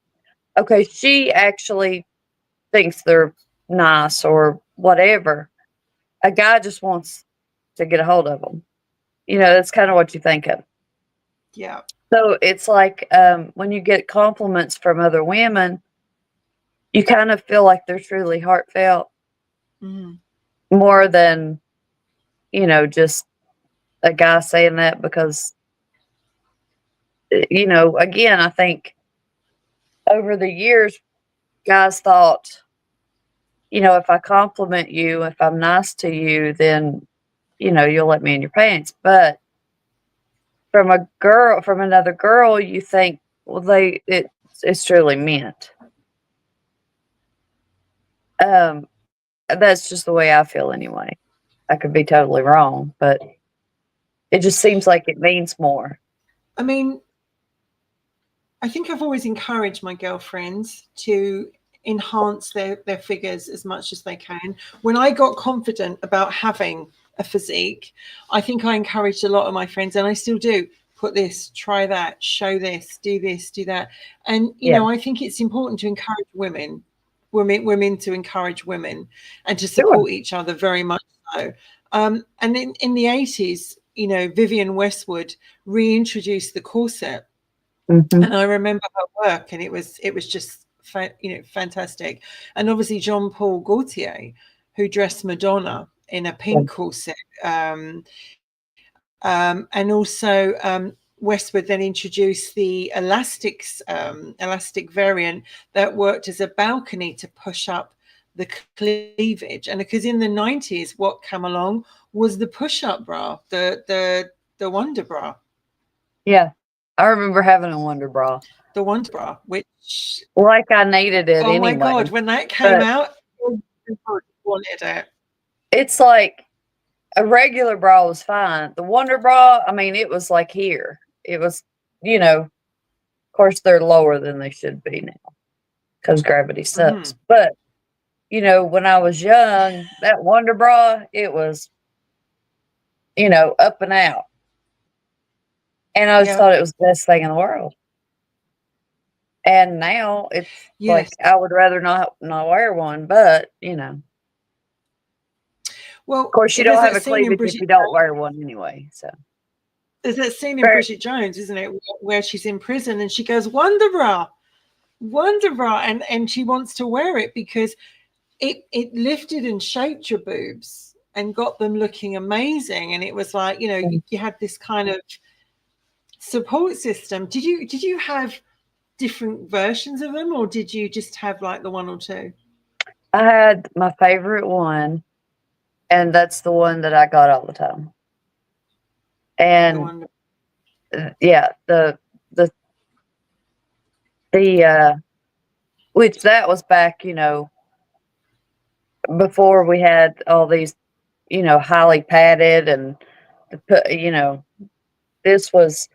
okay, she actually thinks they're nice or whatever. A guy just wants to get a hold of them. You know, that's kind of what you're thinking. Yeah. So it's like when you get compliments from other women, you kind of feel like they're truly heartfelt Mhm. more than, you know, just a guy saying that because, you know, again, I think over the years, guys thought, you know, if I compliment you, if I'm nice to you, then, you know, you'll let me in your pants. But from another girl, you think, well, it's truly meant. Um, that's just the way I feel anyway. I could be totally wrong, but it just seems like it means more. I mean, I think I've always encouraged my girlfriends to enhance their figures as much as they can. When I got confident about having a physique, I think I encouraged a lot of my friends, and I still do. Put this, try that, show this, do that. And you Yeah, know, I think it's important to encourage women to encourage women and to sure. support each other very much so. And in the 80s, you know, Vivienne Westwood reintroduced the corset, Hmm. and I remember her work, and it was just you know, fantastic. And obviously Jean Paul Gaultier, who dressed Madonna in a Yeah. pink corset, and also Westwood then introduced the elastic variant that worked as a balcony to push up the cleavage. And because in the 90s, what came along was the push-up bra, the Wonder Bra, Yeah. I remember having a Wonder Bra. which, Like I needed it oh my God, anyway. when that came But out, everybody wanted it. it's like a regular bra was fine. The Wonder Bra, I mean, it was like here. It was, you know, of course they're lower than they should be now because gravity sucks. Mhm. But, you know, when I was young, that Wonder Bra, it was, you know, up and out. And I just Yeah. thought it was the best thing in the world. And now it's like Yes. I would rather not wear one, but you know, of Well, course, you there's don't have that a scene in cleavage if Bridget you don't wear one anyway. So, There's that scene in fair, Bridget Jones, isn't it, where she's in prison and she goes, Wonder Bra, Wonder Bra, and she wants to wear it because it lifted and shaped your boobs and got them looking amazing. And it was like, you know, you had this kind of support system. Did you have different versions of them, or did you just have like the one or two? I had my favorite one, and that's the one that I got all the time. The And one. yeah, the the which that was back, you know, before we had all these, you know, highly padded and you know, this was,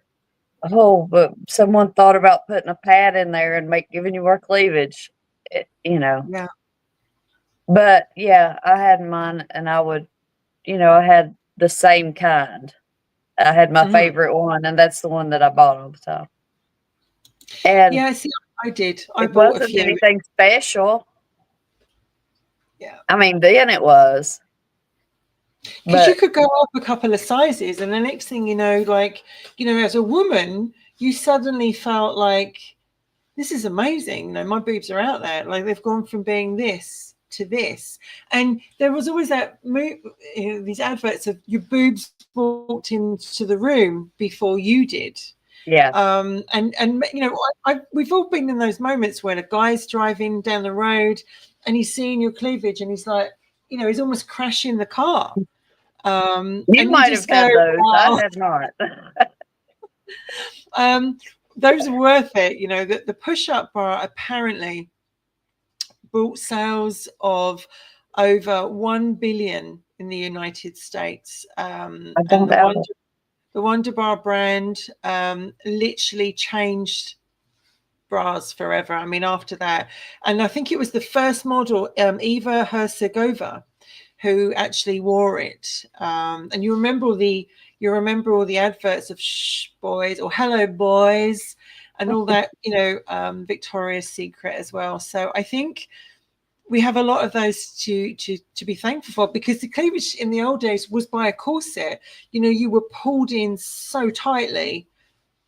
oh, but someone thought about putting a pad in there and giving you more cleavage, Yeah. But yeah, I had mine, and I would, I had the same kind. I had my Mhm. favorite one, and that's the one that I bought all the time. And Yeah, see, I did. I it bought a wasn't few. anything special. Yeah. I mean, then it was. Because you But could go up a couple of sizes, and the next thing you know, like, as a woman, you suddenly felt like, this is amazing. My boobs are out there. Like, they've gone from being this to this. And there was always that these adverts of your boobs walked into the room before you did. yeah, And we've all been in those moments where a guy's driving down the road and he's seeing your cleavage and he's like, he's almost crashing the car. you And you might have just go, had those. I wow. had not. Those are worth it. That the push-up bar apparently brought sales of over 1 billion in the United States. I don't And doubt it. the Wonder Bar brand literally changed bras forever. I mean, after that, and I think it was the first model, Eva Herzegova, who actually wore it. And you remember all the adverts of "Shh Boys" or "Hello Boys" and all that. Victoria's Secret as well. So I think we have a lot of those to be thankful for, because the cleavage in the old days was by a corset. You were pulled in so tightly.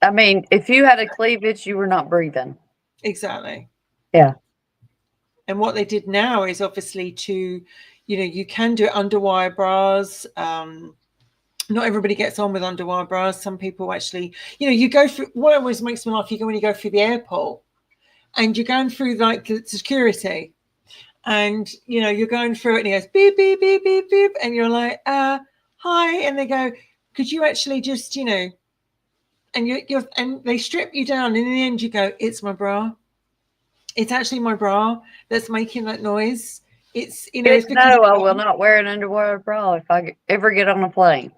I mean, if you had a cleavage, you were not breathing. Exactly. Yeah. And what they did now is obviously you can do underwire bras. Not everybody gets on with underwire bras. Some people actually, you go through, what always makes me laugh, when you go through the airport and you're going through like the security, and you're going through it and he goes beep, beep, beep, beep, beep, and you're like, hi. And they go, could you actually just, and and they strip you down, and in the end you go, it's my bra. It's actually my bra that's making that noise. It's Just it's because know I will not wear an underwear bra if I ever get on a plane.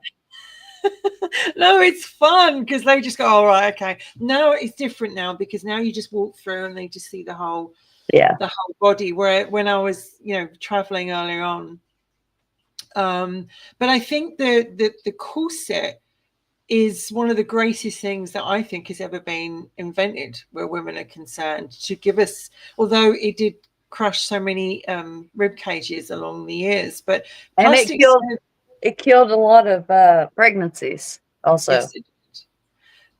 no, it's fun because they just go, all right, okay. Now it's different now, because now you just walk through and they just see the whole Yeah. body. Where when I was traveling earlier on, but I think the corset is one of the greatest things that I think has ever been invented where women are concerned, to give us, although it did crush so many rib cages along the years, but And plastic, it killed a lot of pregnancies also. yes, it did.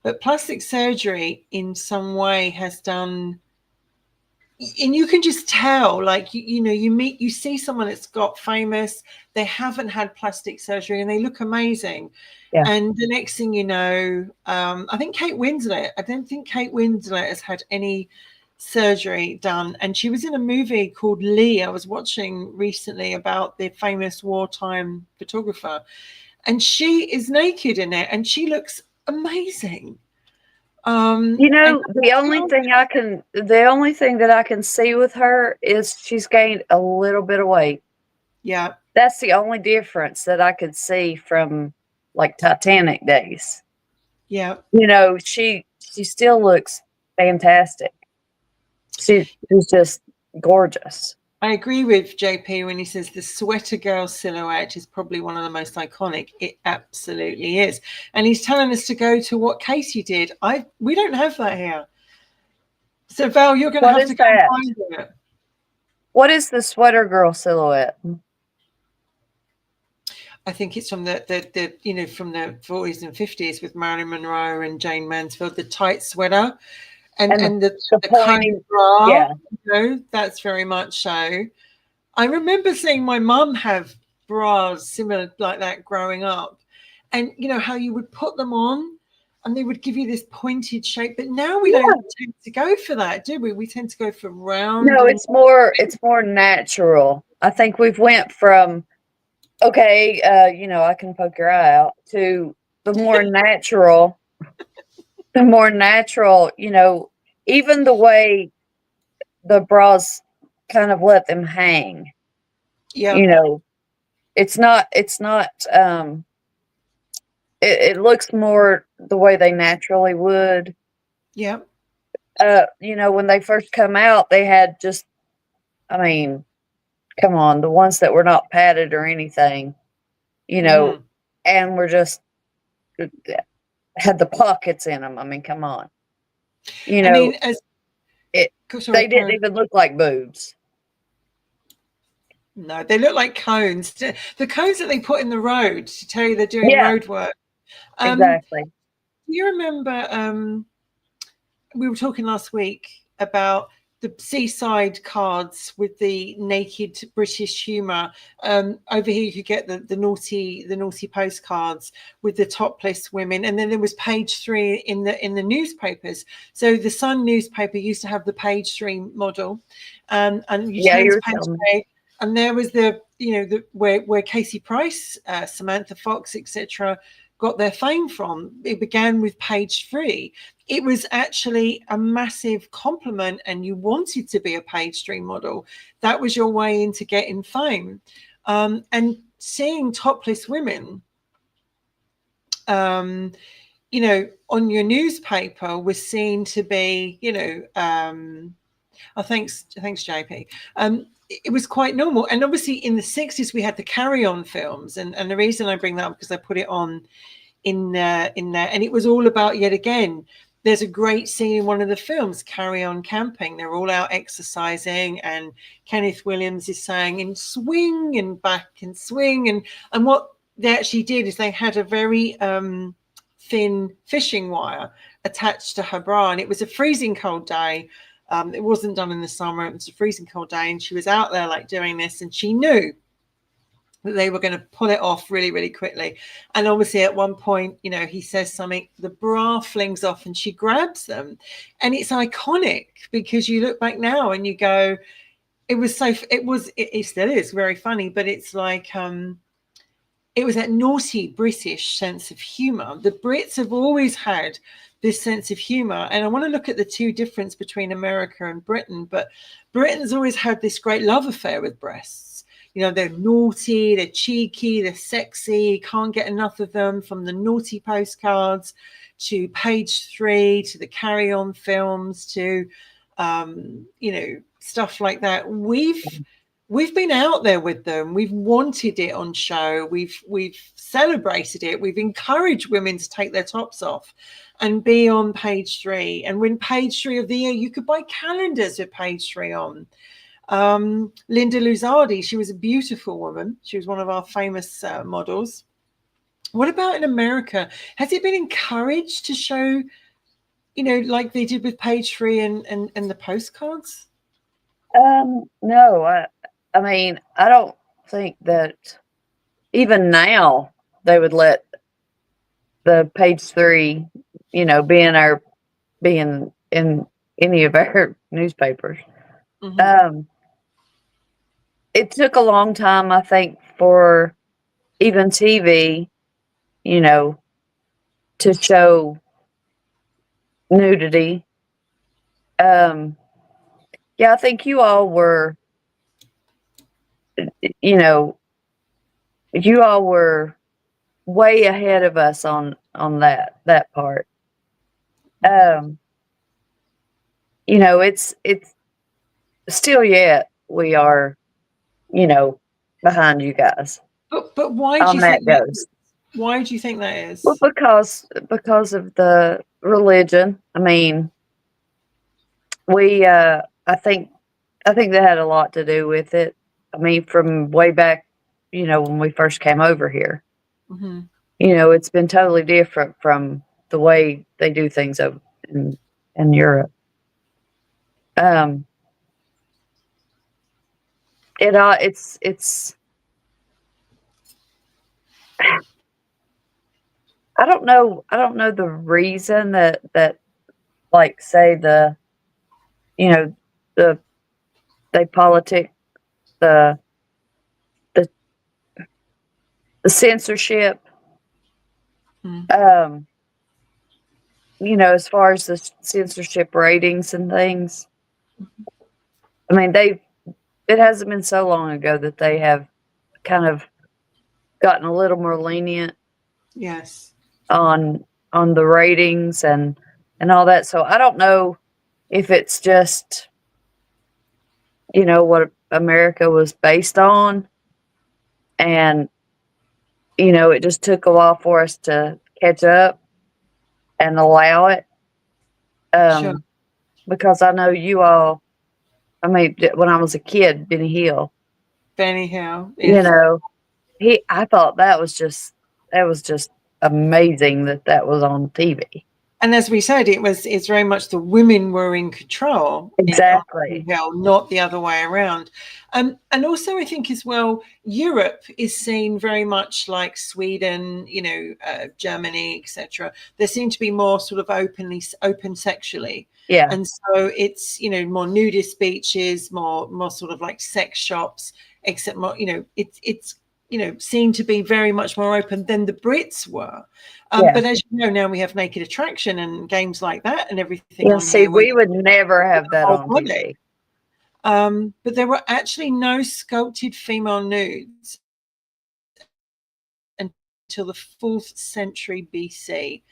But plastic surgery in some way has done, and you can just tell, like, you see someone that's got famous, they haven't had plastic surgery and they look amazing. Yeah. And the next thing you know, I think Kate Winslet, I don't think Kate Winslet has had any surgery done. And she was in a movie called Lee, I was watching recently, about the famous wartime photographer. And she is naked in it and she looks amazing. And The only thing that I can see with her is she's gained a little bit of weight. yeah, That's the only difference that I could see from like Titanic days. yeah. She still looks fantastic. She's just gorgeous. I agree with JP when he says the sweater girl silhouette is probably one of the most iconic. It absolutely is. And he's telling us to go to what Casey did. We don't have that here. So Val, you're going to have to go and find it. What is the sweater girl silhouette? I think it's from the from the 40s and 50s with Marilyn Monroe and Jane Mansfield, the tight sweater and the kind of bra. Yeah. That's very much so. I remember seeing my mum have bras similar like that growing up, and how you would put them on and they would give you this pointed shape. But now we don't tend to go for that, do we? We tend to go for round. No, it's more natural. I think we've went from, okay, I can poke your eye out, to the more natural, even the way the bras kind of let them hang. Yeah. It's not it looks more the way they naturally would. Yeah. When they first come out, they had just, I mean, come on, the ones that were not padded or anything, Mhm. and were just had the pockets in them. I mean, come on, you I know, mean, as it. sorry, They didn't Karen. even look like boobs. No, they look like cones. The cones that they put in the road to tell you they're doing Yeah, road work. Do exactly. you remember we were talking last week about the seaside cards with the naked British humour. Over here, you could get the naughty postcards with the topless women, and then there was page 3 in the newspapers. So the Sun newspaper used to have the page 3 model, and you Yeah, turn you to were page telling me. 3, and there was the where Casey Price, Samantha Fox, etc. got their fame from. It began with page 3. It was actually a massive compliment, and you wanted to be a page 3 model. That was your way into getting fame. And seeing topless women, on your newspaper was seen to be, oh, thanks, JP. It was quite normal. And obviously in the 60s, we had the Carry On films. And the reason I bring that up, because I put it on in there, and it was all about, yet again, there's a great scene in one of the films, Carry On Camping. They're all out exercising, and Kenneth Williams is saying, and swing and back and swing. And what they actually did is they had a very thin fishing wire attached to her bra, and it was a freezing cold day. It wasn't done in the summer. It was a freezing cold day, and she was out there like doing this, and she knew that they were going to pull it off really, really quickly. And obviously at one point, he says something, the bra flings off and she grabs them. And it's iconic because you look back now and you go, it still is very funny, but it's like, it was that naughty British sense of humor. The Brits have always had this sense of humor. And I want to look at the two difference between America and Britain, but Britain's always had this great love affair with breasts. They're naughty, they're cheeky, they're sexy, can't get enough of them, from the naughty postcards to page 3 to the Carry On films to, stuff like that. We've been out there with them. We've wanted it on show. We've celebrated it. We've encouraged women to take their tops off and be on page 3. And when page 3 of the year, you could buy calendars with page 3 on. Linda Luzardi, she was a beautiful woman. She was one of our famous models. What about in America? Has it been encouraged to show, like they did with page 3 and the postcards? No, I mean, I don't think that even now they would let the page 3, be in any of our newspapers. Mm-hmm. It took a long time, I think, for even TV, to show nudity. Yeah, I think you all were, you all were way ahead of us on that part. It's still yet we are, behind you guys. But why do On you that think that? goes. Why do you think that is? Well, because of the religion. I mean, we I think that had a lot to do with it. I mean, from way back, when we first came over here. Mm-hmm. It's been totally different from the way they do things over in Europe. It's I don't know the reason that like say the they politic the the censorship, Mm. as far as the censorship ratings and things. I mean, it hasn't been so long ago that they have kind of gotten a little more lenient. Yes. on the ratings and all that. So I don't know if it's just, you know, what America was based on, and you know, it just took a while for us to catch up and allow it. Sure. Because I know you all, I mean, when I was a kid, Benny Hill, Benny Hill. you Yes. know, I thought that was just amazing that was on TV. And as we said, it's very much the women were in control Exactly. not the other way around. And also I think as well, Europe is seen very much like Sweden, you know, Germany, etc. They seem to be more sort of open sexually. Yeah. And so it's, you know, more nudist beaches, more sort of like sex shops, except more, you know, it's you know, seen to be very much more open than the Brits were. Yeah. But as you know, now we have Naked Attraction and games like that and everything. Yeah, on see, here we would never have that on TV. But there were actually no sculpted female nudes until the 4th century BC.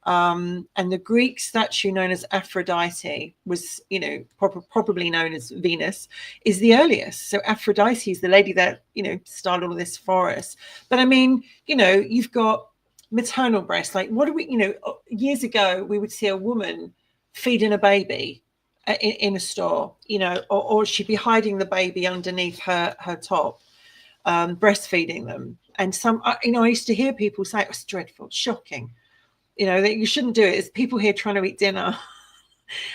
And the Greek statue known as Aphrodite was, you know, probably known as Venus, is the earliest. So Aphrodite is the lady that, you know, started all this for us. But I mean, you know, you've got maternal breasts. Like, what do we, you know, years ago, we would see a woman feeding a baby in a store, you know, or she'd be hiding the baby underneath her top, breastfeeding them. And some, you know, I used to hear people say it was dreadful, shocking, you know, that you shouldn't do it. It's people here trying to eat dinner.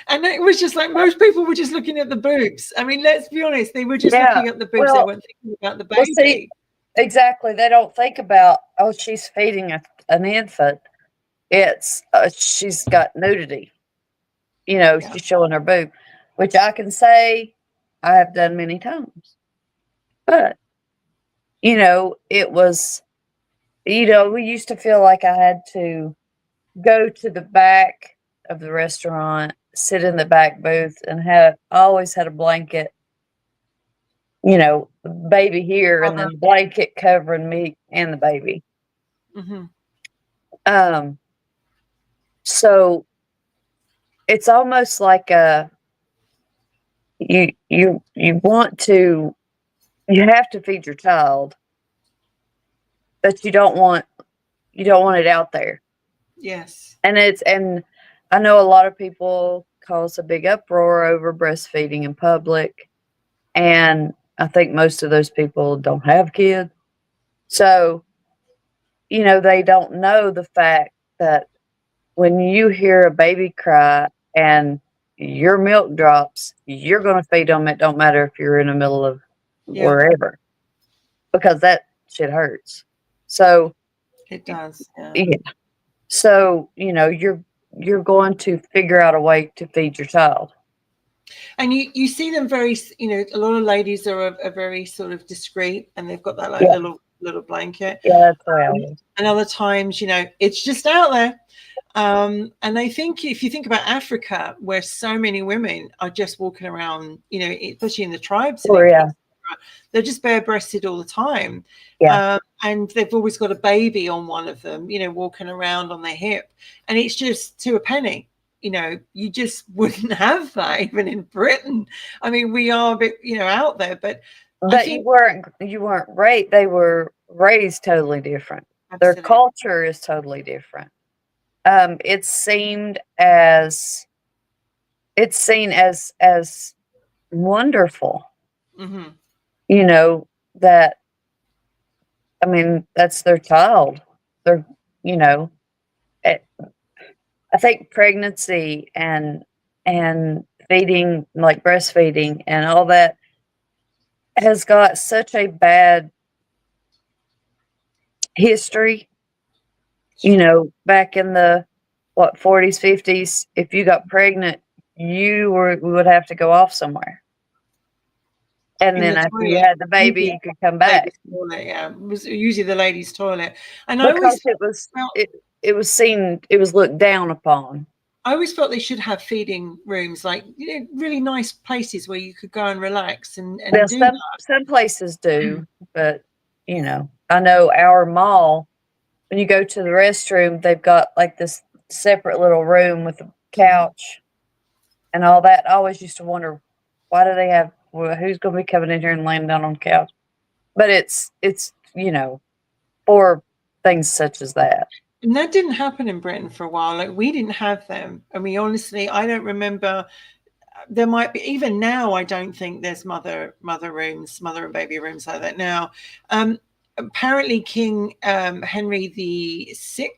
And it was just like most people were just looking at the boobs. I mean, let's be honest, they were just looking at the boobs. Well, they weren't thinking about the baby. Well, see, exactly. They don't think about, oh, she's feeding an infant. It's she's got nudity. You know, she's showing her boob, which I can say I have done many times. But, you know, it was, you know, we used to feel like I had to go to the back of the restaurant, sit in the back booth, and always had a blanket, you know, baby here, and then a blanket covering me and the baby. So it's almost like you want to, you have to feed your child, but you don't want it out there. Yes. And I know a lot of people cause a big uproar over breastfeeding in public, and I think most of those people don't have kids. So, you know, they don't know the fact that when you hear a baby cry and your milk drops, you're going to feed them. It don't matter if you're in the middle of wherever, because that shit hurts. So it does. Yeah. So, you know, you're going to figure out a way to feed your child. And you see them very, you know, a lot of ladies are very sort of discreet, and they've got that like little blanket. Yeah, that's right. And other times, you know, it's just out there. And I think if you think about Africa, where so many women are just walking around, you know, especially in the tribes, they're just bare-breasted all the time. And they've always got a baby on one of them, you know, walking around on their hip, and it's just to a penny. You know, you just wouldn't have that even in Britain. I mean, we are a bit, you know, out there, but you weren't right. They were raised totally different. Absolutely. Their culture is totally different. It's seen as wonderful. You know, that, I mean, that's their child. They're, you know, I think pregnancy and feeding, like breastfeeding and all that, has got such a bad history. You know, back in the 40s, 50s, if you got pregnant, you would have to go off somewhere. And then after you had the baby, you could come back. Toilet, it was usually the ladies' toilet. And because it was looked down upon. I always felt they should have feeding rooms, like, you know, really nice places where you could go and relax and do that. Some places do, but, you know, I know our mall, when you go to the restroom, they've got like this separate little room with a couch and all that. I always used to wonder, why do they have, well, who's going to be coming in here and laying down on the couch? But it's, for things such as that. And that didn't happen in Britain for a while. Like, we didn't have them. I mean, honestly, I don't remember. There might be, even now, I don't think there's mother and baby rooms like that now. Apparently King Henry VI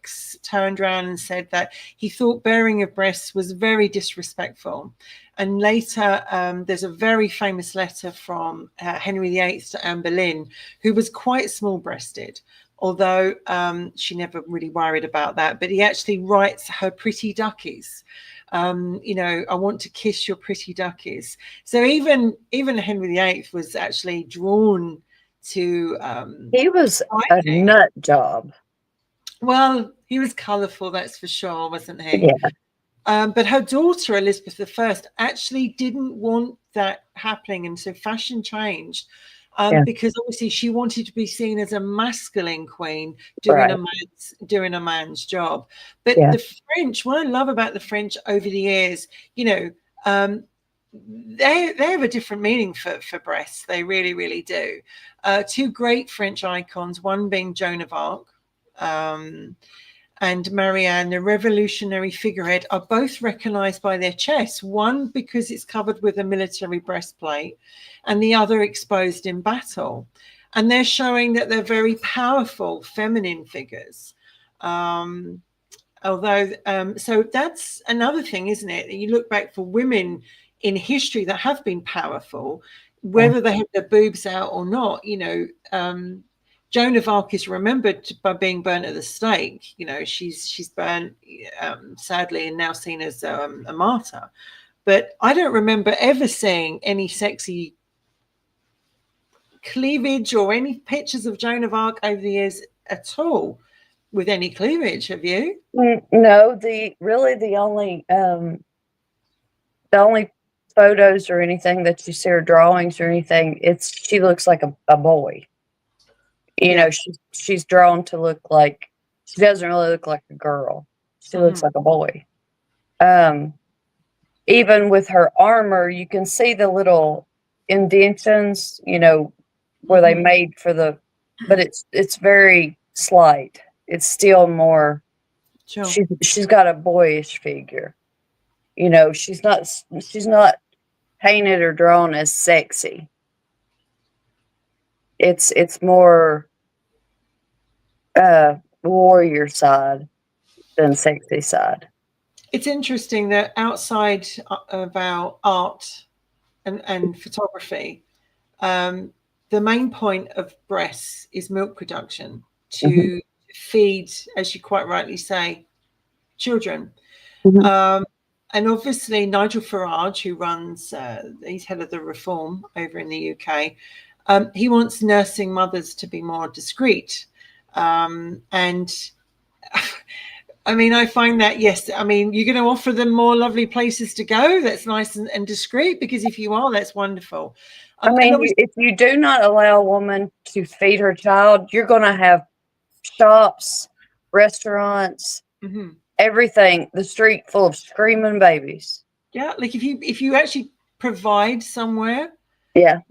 turned around and said that he thought bearing of breasts was very disrespectful. And later, there's a very famous letter from Henry VIII to Anne Boleyn, who was quite small-breasted, although she never really worried about that. But he actually writes her pretty duckies. I want to kiss your pretty duckies. So even Henry VIII was actually drawn to. He was a nut job. Well, he was colourful, that's for sure, wasn't he? Yeah. But her daughter Elizabeth I actually didn't want that happening, and so fashion changed. Because obviously she wanted to be seen as a masculine queen doing a man's job. But the French, what I love about the French over the years, they have a different meaning for breasts. They really, really do. Two great French icons, one being Joan of Arc, and Marianne, the revolutionary figurehead, are both recognized by their chests, one because it's covered with a military breastplate and the other exposed in battle. And they're showing that they're very powerful feminine figures. So that's another thing, isn't it? You look back for women in history that have been powerful, whether they have their boobs out or not. Joan of Arc is remembered by being burnt at the stake. She's burnt, sadly, and now seen as a martyr. But I don't remember ever seeing any sexy cleavage or any pictures of Joan of Arc over the years at all with any cleavage. Have you? No, the only photos or anything that you see, or drawings or anything, she looks like a boy. She's drawn to look like, she doesn't really look like a girl. She looks like a boy. Even with her armor, you can see the little indentions, where they made for but it's very slight. It's still more, she's got a boyish figure. She's not painted or drawn as sexy. It's more warrior side than sexy side. It's interesting that outside of our art and photography, the main point of breasts is milk production to feed, as you quite rightly say, children. And obviously Nigel Farage, who runs, he's head of the Reform over in the UK, he wants nursing mothers to be more discreet. And I mean, I find that, yes, I mean, you're going to offer them more lovely places to go. That's nice and discreet, because if you are, that's wonderful. I mean, if you do not allow a woman to feed her child, you're going to have shops, restaurants, everything, the street full of screaming babies. Yeah, like if you actually provide somewhere, then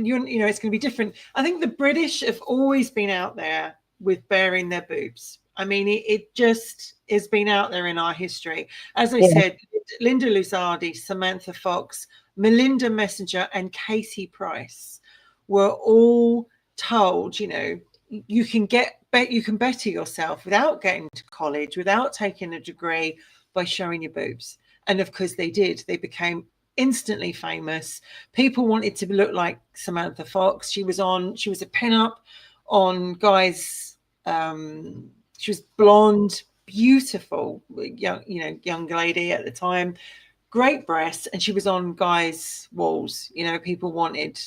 it's going to be different. I think the British have always been out there with baring their boobs. I mean, it just has been out there in our history. As I said, Linda Lusardi, Samantha Fox, Melinda Messenger, and Katie Price were all told, you can better yourself without getting to college, without taking a degree, by showing your boobs. And of course they did. They became instantly famous. People wanted to look like Samantha Fox. She was a pinup on guys. She was blonde, beautiful, young lady at the time, great breasts, and she was on guys' walls. People wanted.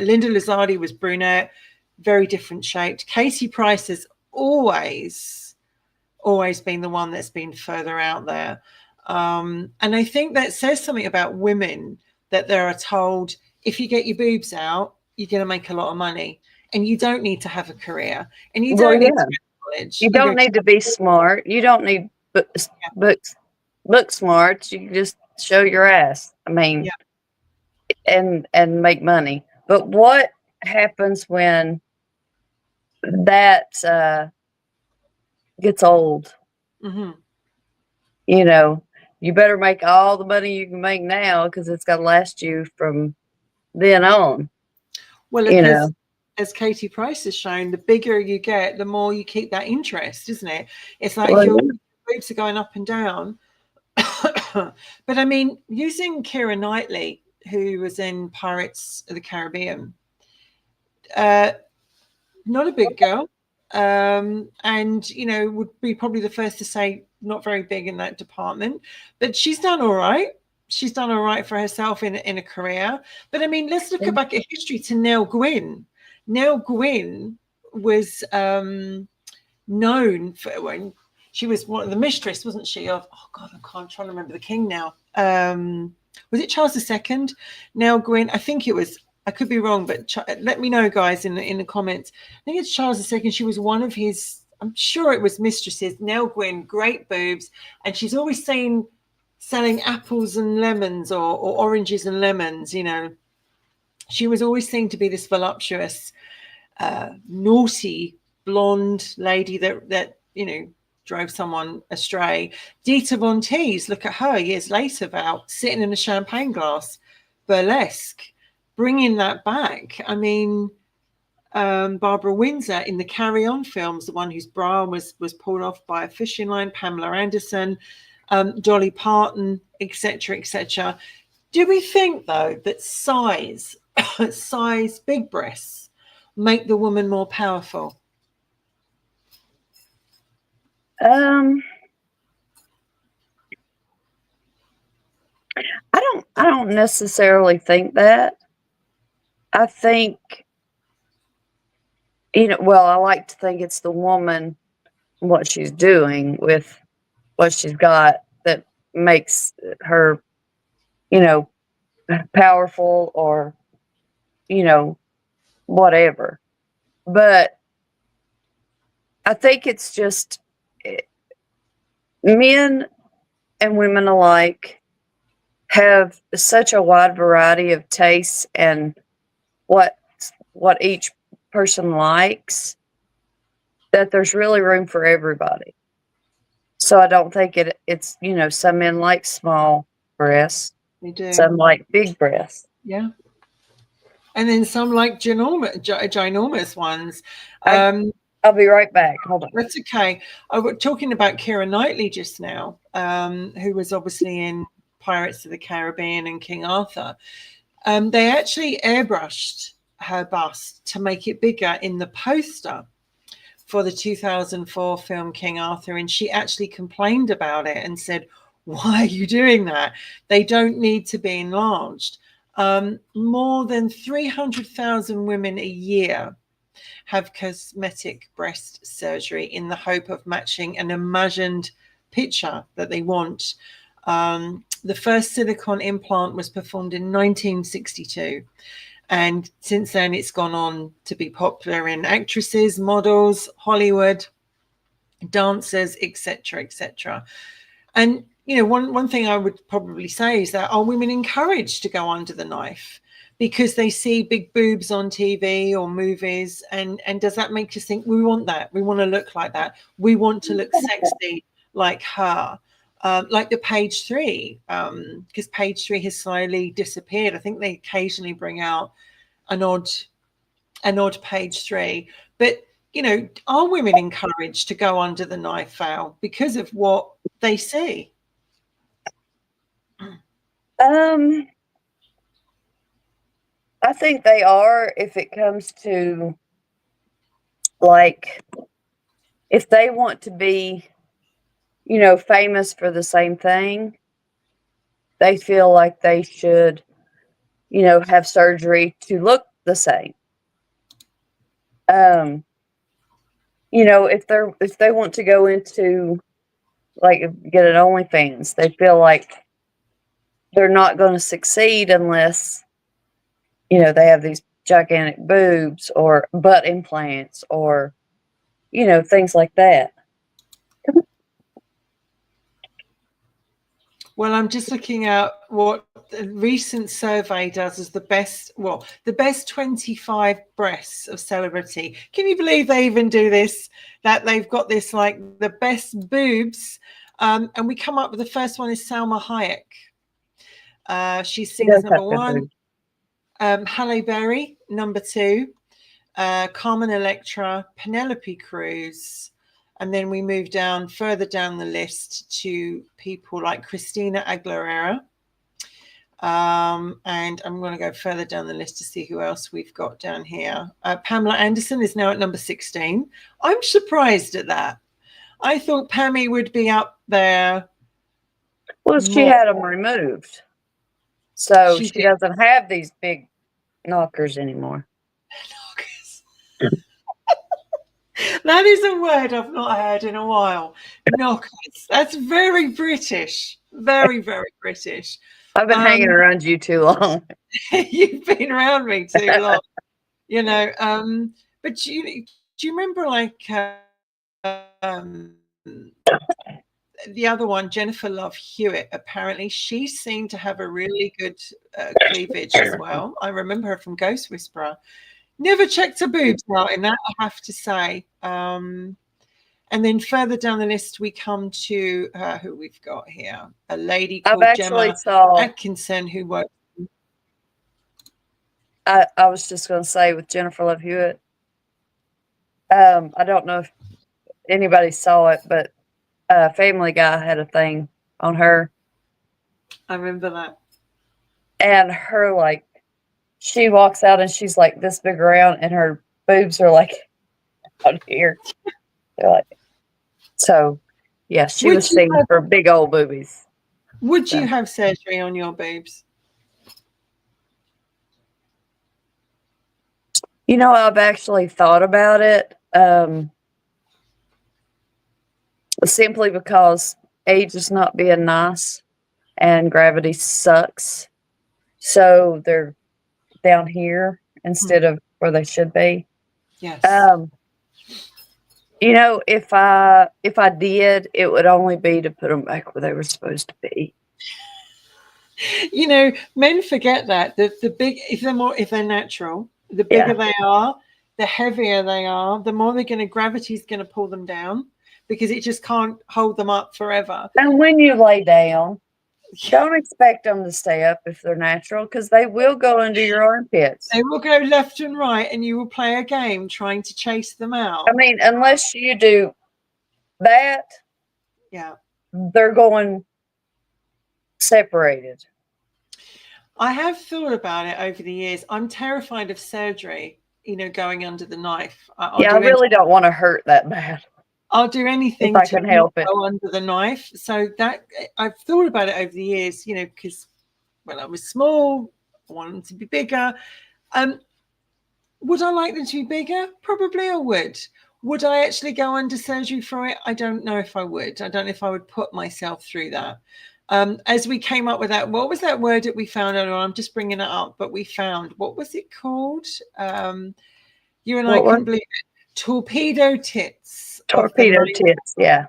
Linda Lusardi was brunette, very different shaped. Katie Price has always been the one that's been further out there. And I think that says something about women, that they are told, if you get your boobs out, you're going to make a lot of money, and you don't need to have a career, and you don't need to go to knowledge. You don't need to be smart. You don't need book smarts. You can just show your ass. I mean, and make money. But what happens when that gets old? Mm-hmm. You know, you better make all the money you can make now because it's got to last you from then on. Well, You know, as Katie Price has shown, the bigger you get, the more you keep that interest, isn't it? It's like well, your boobs are going up and down. But I mean, using Keira Knightley, who was in Pirates of the Caribbean, not a big girl, and would be probably the first to say not very big in that department, but she's done all right. She's done all right for herself in a career. But I mean, let's look back at history to Nell Gwyn. Nell Gwyn was known for when she was one of the mistress, wasn't she? Of I'm trying to remember the king now. Was it Charles II? Nell Gwyn, I think it was. I could be wrong, but let me know, guys, in the comments. I think it's Charles II. She was one of his. I'm sure it was mistresses. Nell Gwyn, great boobs, and she's always selling apples and lemons or oranges and lemons. She was always seen to be this voluptuous, naughty blonde lady that drove someone astray. Dita Von Teese, look at her years later, about sitting in a champagne glass, burlesque, bringing that back. I mean, Barbara Windsor in the Carry On films, the one whose bra was pulled off by a fishing line, Pamela Anderson, Dolly Parton, etc., etc. Do we think, though, that size, big breasts, make the woman more powerful? I don't necessarily think that. I think, well, I like to think it's the woman, what she's doing with what she's got that makes her, powerful or, whatever. But I think it's just men and women alike have such a wide variety of tastes and what each person likes that there's really room for everybody. So I don't think it's some men like small breasts, They do. Some like big breasts. Yeah. And then some like ginormous ones. I'll be right back. Hold on. That's okay. I was talking about Keira Knightley just now, who was obviously in Pirates of the Caribbean and King Arthur. They actually airbrushed her bust to make it bigger in the poster for the 2004 film King Arthur, and she actually complained about it and said, "Why are you doing that? They don't need to be enlarged." More than 300,000 women a year have cosmetic breast surgery in the hope of matching an imagined picture that they want. The first silicone implant was performed in 1962. And since then, it's gone on to be popular in actresses, models, Hollywood, dancers, etc., etc. And, one thing I would probably say is that, are women encouraged to go under the knife because they see big boobs on TV or movies? And does that make us think we want that? We want to look like that. We want to look sexy like her. Like the Page 3, because Page 3 has slowly disappeared. I think they occasionally bring out an odd Page 3. But, are women encouraged to go under the knife, Val, because of what they see? I think they are if it comes to, like, if they want to be famous for the same thing, they feel like they should, have surgery to look the same. If they want to go into, like, get an OnlyFans, they feel like they're not going to succeed unless, they have these gigantic boobs or butt implants or, things like that. Well, I'm just looking at what a recent survey does as the best 25 breasts of celebrity. Can you believe they even do this? That they've got this like the best boobs. And we come up with the first one is Salma Hayek. She's seen as number one. Halle Berry, number two. Carmen Electra, Penelope Cruz. And then we move down further down the list to people like Christina Aguilera. And I'm going to go further down the list to see who else we've got down here. Pamela Anderson is now at number 16. I'm surprised at that. I thought Pammy would be up there. Well, she had them removed. So she doesn't have these big knockers anymore. Knockers. That is a word I've not heard in a while. Knockers. That's very British. Very, very British. I've been hanging around you too long. You've been around me too long. But do you remember like the other one, Jennifer Love Hewitt? Apparently she seemed to have a really good cleavage as well. I remember her from Ghost Whisperer. Never checked her boobs out in that, I have to say. And then further down the list, we come to who we've got here. A lady called Gemma Atkinson who worked. I was just going to say with Jennifer Love Hewitt, I don't know if anybody saw it, but Family Guy had a thing on her. I remember that. And her, like, she walks out and she's like this big around and her boobs are like out here. They're like, so yeah, she was seen for big old boobies. Would you have surgery on your boobs? I've actually thought about it. Simply because age is not being nice and gravity sucks. So they're down here instead of where they should be. Yes. If I did, it would only be to put them back where they were supposed to be. Men forget that the big, if they're natural, the bigger they are, the heavier they are, the more gravity's going to pull them down because it just can't hold them up forever. And when you lay down, don't expect them to stay up if they're natural because they will go into your armpits. They will go left and right and you will play a game trying to chase them out. I mean, unless you do that, they're going separated. I have thought about it over the years. I'm terrified of surgery, going under the knife. I really don't want to hurt that bad. I'll do anything if I can help it. Go under the knife. So that I've thought about it over the years, because when I was small, I wanted them to be bigger. Would I like them to be bigger? Probably I would. Would I actually go under surgery for it? I don't know if I would. I don't know if I would put myself through that. As we came up with that, what was that word that we found earlier? I'm just bringing it up, but we found, what was it called? You and I couldn't believe it. Torpedo tits. Torpedo tits, yeah.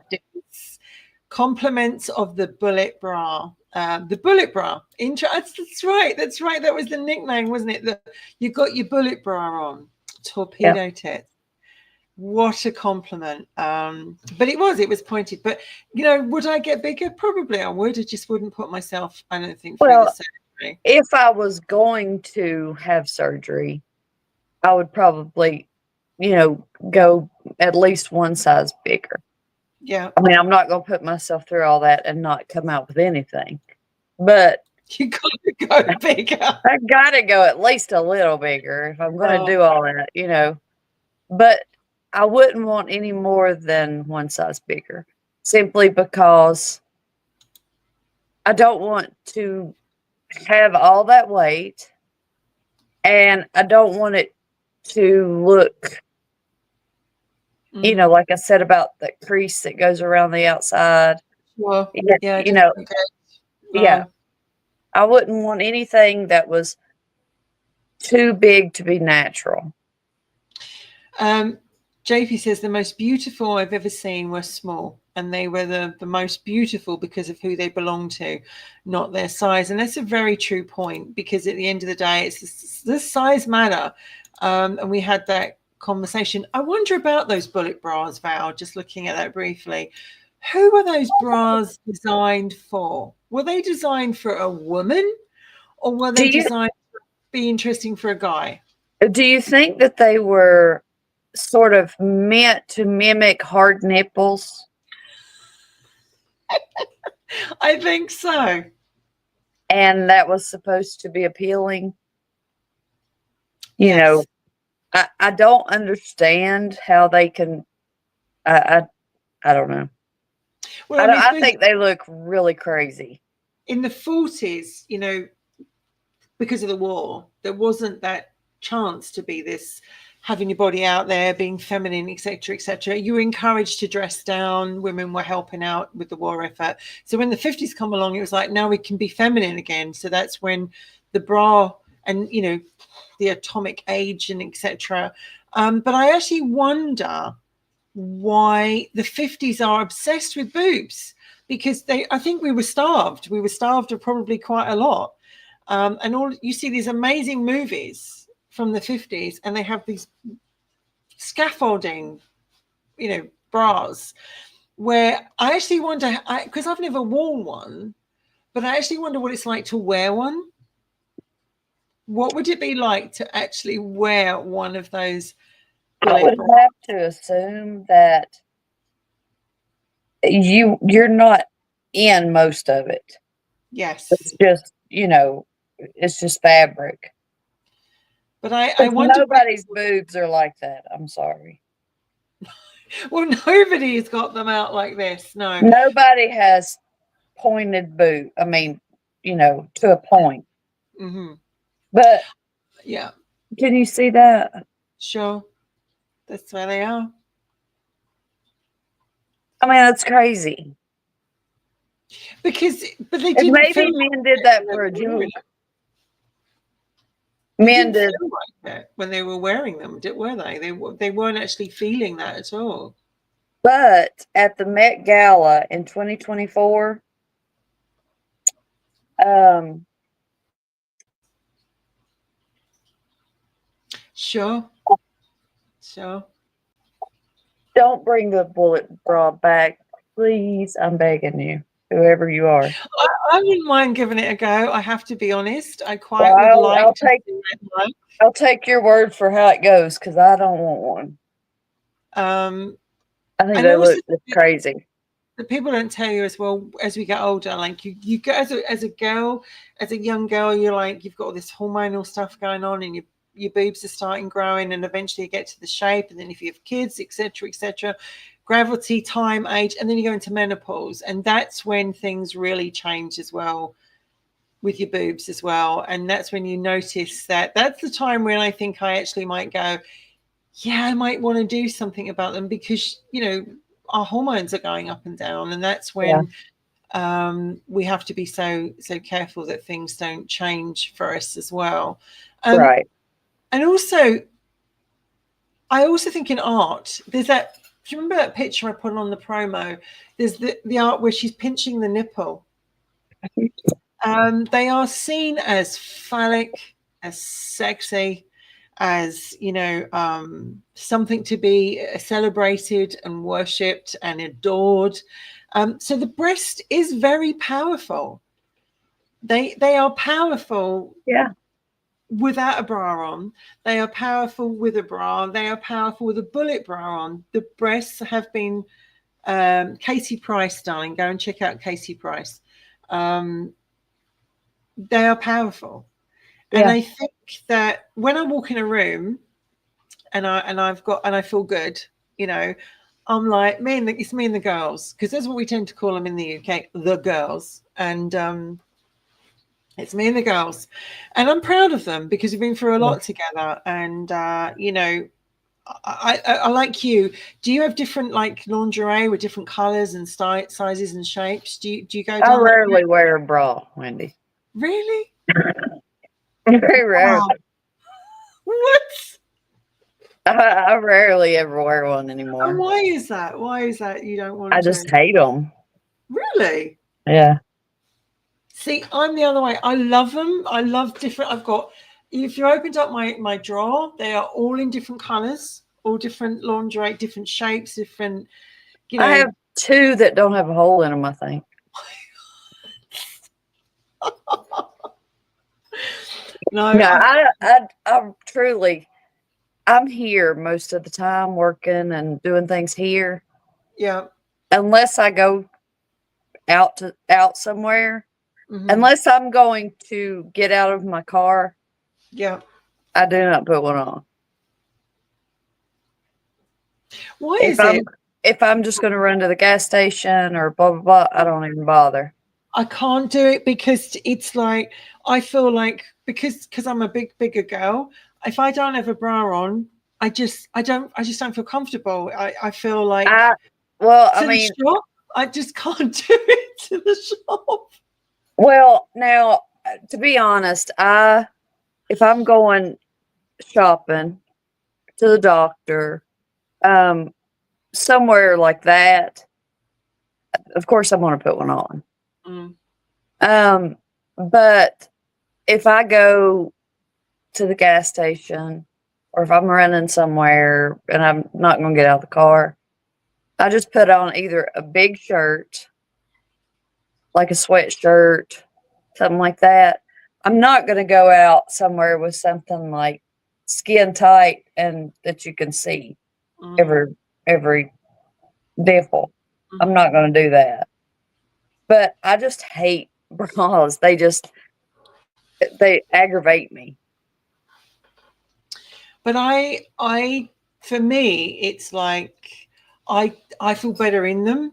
Compliments of the bullet bra. The bullet bra. That's right. That was the nickname, wasn't it? You got your bullet bra on. Torpedo tits. What a compliment. But it was pointed. But, would I get bigger? Probably I would. I just wouldn't put myself, I don't think, through the surgery. If I was going to have surgery, I would probably, go at least one size bigger. Yeah. I mean, I'm not going to put myself through all that and not come out with anything. But you got to go bigger. I got to go at least a little bigger if I'm going to do all that, But I wouldn't want any more than one size bigger, simply because I don't want to have all that weight, and I don't want it to look, like I said about that crease that goes around the outside. Well, I wouldn't want anything that was too big to be natural. JP says the most beautiful I've ever seen were small, and they were the most beautiful because of who they belong to, not their size. And that's a very true point, because at the end of the day, it's the size matter. And we had that conversation. I wonder about those bullet bras, Val, just looking at that briefly. Who were those bras designed for? Were they designed for a woman, or were they designed to be interesting for a guy? Do you think that they were sort of meant to mimic hard nipples? I think so. And that was supposed to be appealing? You Yes. know, I don't understand how they can. I don't know. Well, I think they look really crazy. In the 40s, you know, because of the war, there wasn't that chance to be this, having your body out there, being feminine, etc., etc. You were encouraged to dress down. Women were helping out with the war effort. So when the 50s come along, it was like, now we can be feminine again. So that's when the bra and, you know, the atomic age and etc. But I actually wonder why the 50s are obsessed with boobs, because I think we were starved. We were starved of probably quite a lot. And all you see these amazing movies from the 50s, and they have these scaffolding, you know, bras, where I actually wonder, because I've never worn one, but I actually wonder what it's like to wear one. What would it be like to actually wear one of those? I would have to assume that you're not in most of it. Yes. It's just, you know, it's just fabric. But I wonder, nobody's boobs are like that. I'm sorry. Well, nobody's got them out like this. No. Nobody has pointed boob. I mean, you know, to a point. Mm-hmm. But yeah. Can you see that? Sure. That's where they are. I mean, that's crazy. But they didn't. Maybe men did that for a joke. Men did feel like that when they were wearing them, were they? They weren't actually feeling that at all. But at the Met Gala in 2024, Sure. Don't bring the bullet bra back, please. I'm begging you, whoever you are. I wouldn't mind giving it a go. I have to be honest. I quite would like to see it. I'll take your word for how it goes, because I don't want one. I think they look crazy. The people don't tell you as well, as we get older, like you go as a girl, as a young girl, you're like, you've got all this hormonal stuff going on, and your boobs are starting growing, and eventually you get to the shape, and then if you have kids, etc., gravity, time, age, and then you go into menopause, and that's when things really change as well with your boobs as well. And that's when you notice that's the time when I think I actually might go, yeah, I might want to do something about them, because, you know, our hormones are going up and down, and that's when we have to be so careful that things don't change for us as well. Right. And also, I also think in art, there's that. Do you remember that picture I put on the promo? There's the art where she's pinching the nipple. They are seen as phallic, as sexy, as, you know, something to be celebrated and worshipped and adored. So the breast is very powerful. They are powerful. Yeah. Without a bra on. They are powerful with a bra. They are powerful with a bullet bra on. The breasts have been Katie Price, darling. Go and check out Katie Price. They are powerful. Yeah. And I think that when I walk in a room and I feel good, you know, I'm like, it's me and the girls, because that's what we tend to call them in the UK, the girls. And it's me and the girls, and I'm proud of them, because we've been through a lot together. And you know, I like you. Do you have different like lingerie with different colors and sizes and shapes? Do you go down? I rarely wear a bra, Wendy. Really? Very rare. What? I rarely ever wear one And anymore. why is that? Why is that you don't want I to? just hate them. Really? Yeah. See, I'm the other way. I love them. I love different. I've got, if you opened up my drawer, they are all in different colors, all different lingerie, different shapes, different, you I know. have two that don't have a hole in them, I think. No, No, I truly, I'm here most of the time working and doing things here. yeah. Unless I go out somewhere, Hmm. unless I'm going to get out of my car, Yeah. I do not put one on. Why If is it? I'm just going to run to the gas station or blah blah blah, I don't even bother. I can't do it because it's like I feel like because I'm a bigger girl. If I don't have a bra on, I just don't feel comfortable. I feel like Well, I to the mean, shop. I just can't do it to the shop. well, now to be honest, if I'm going shopping to the doctor, um, somewhere like that, of course I'm going to put one on. Mm, Um, but if I go to the gas station or if I'm running somewhere and I'm not going to get out of the car, I just put on either a big shirt, like a sweatshirt, something like that. I'm not going to go out somewhere with something like skin tight and that you can see mm, every dimple. I'm mhm. not going to do that. But I just hate bras. They aggravate me. But for me, it's like I feel better in them.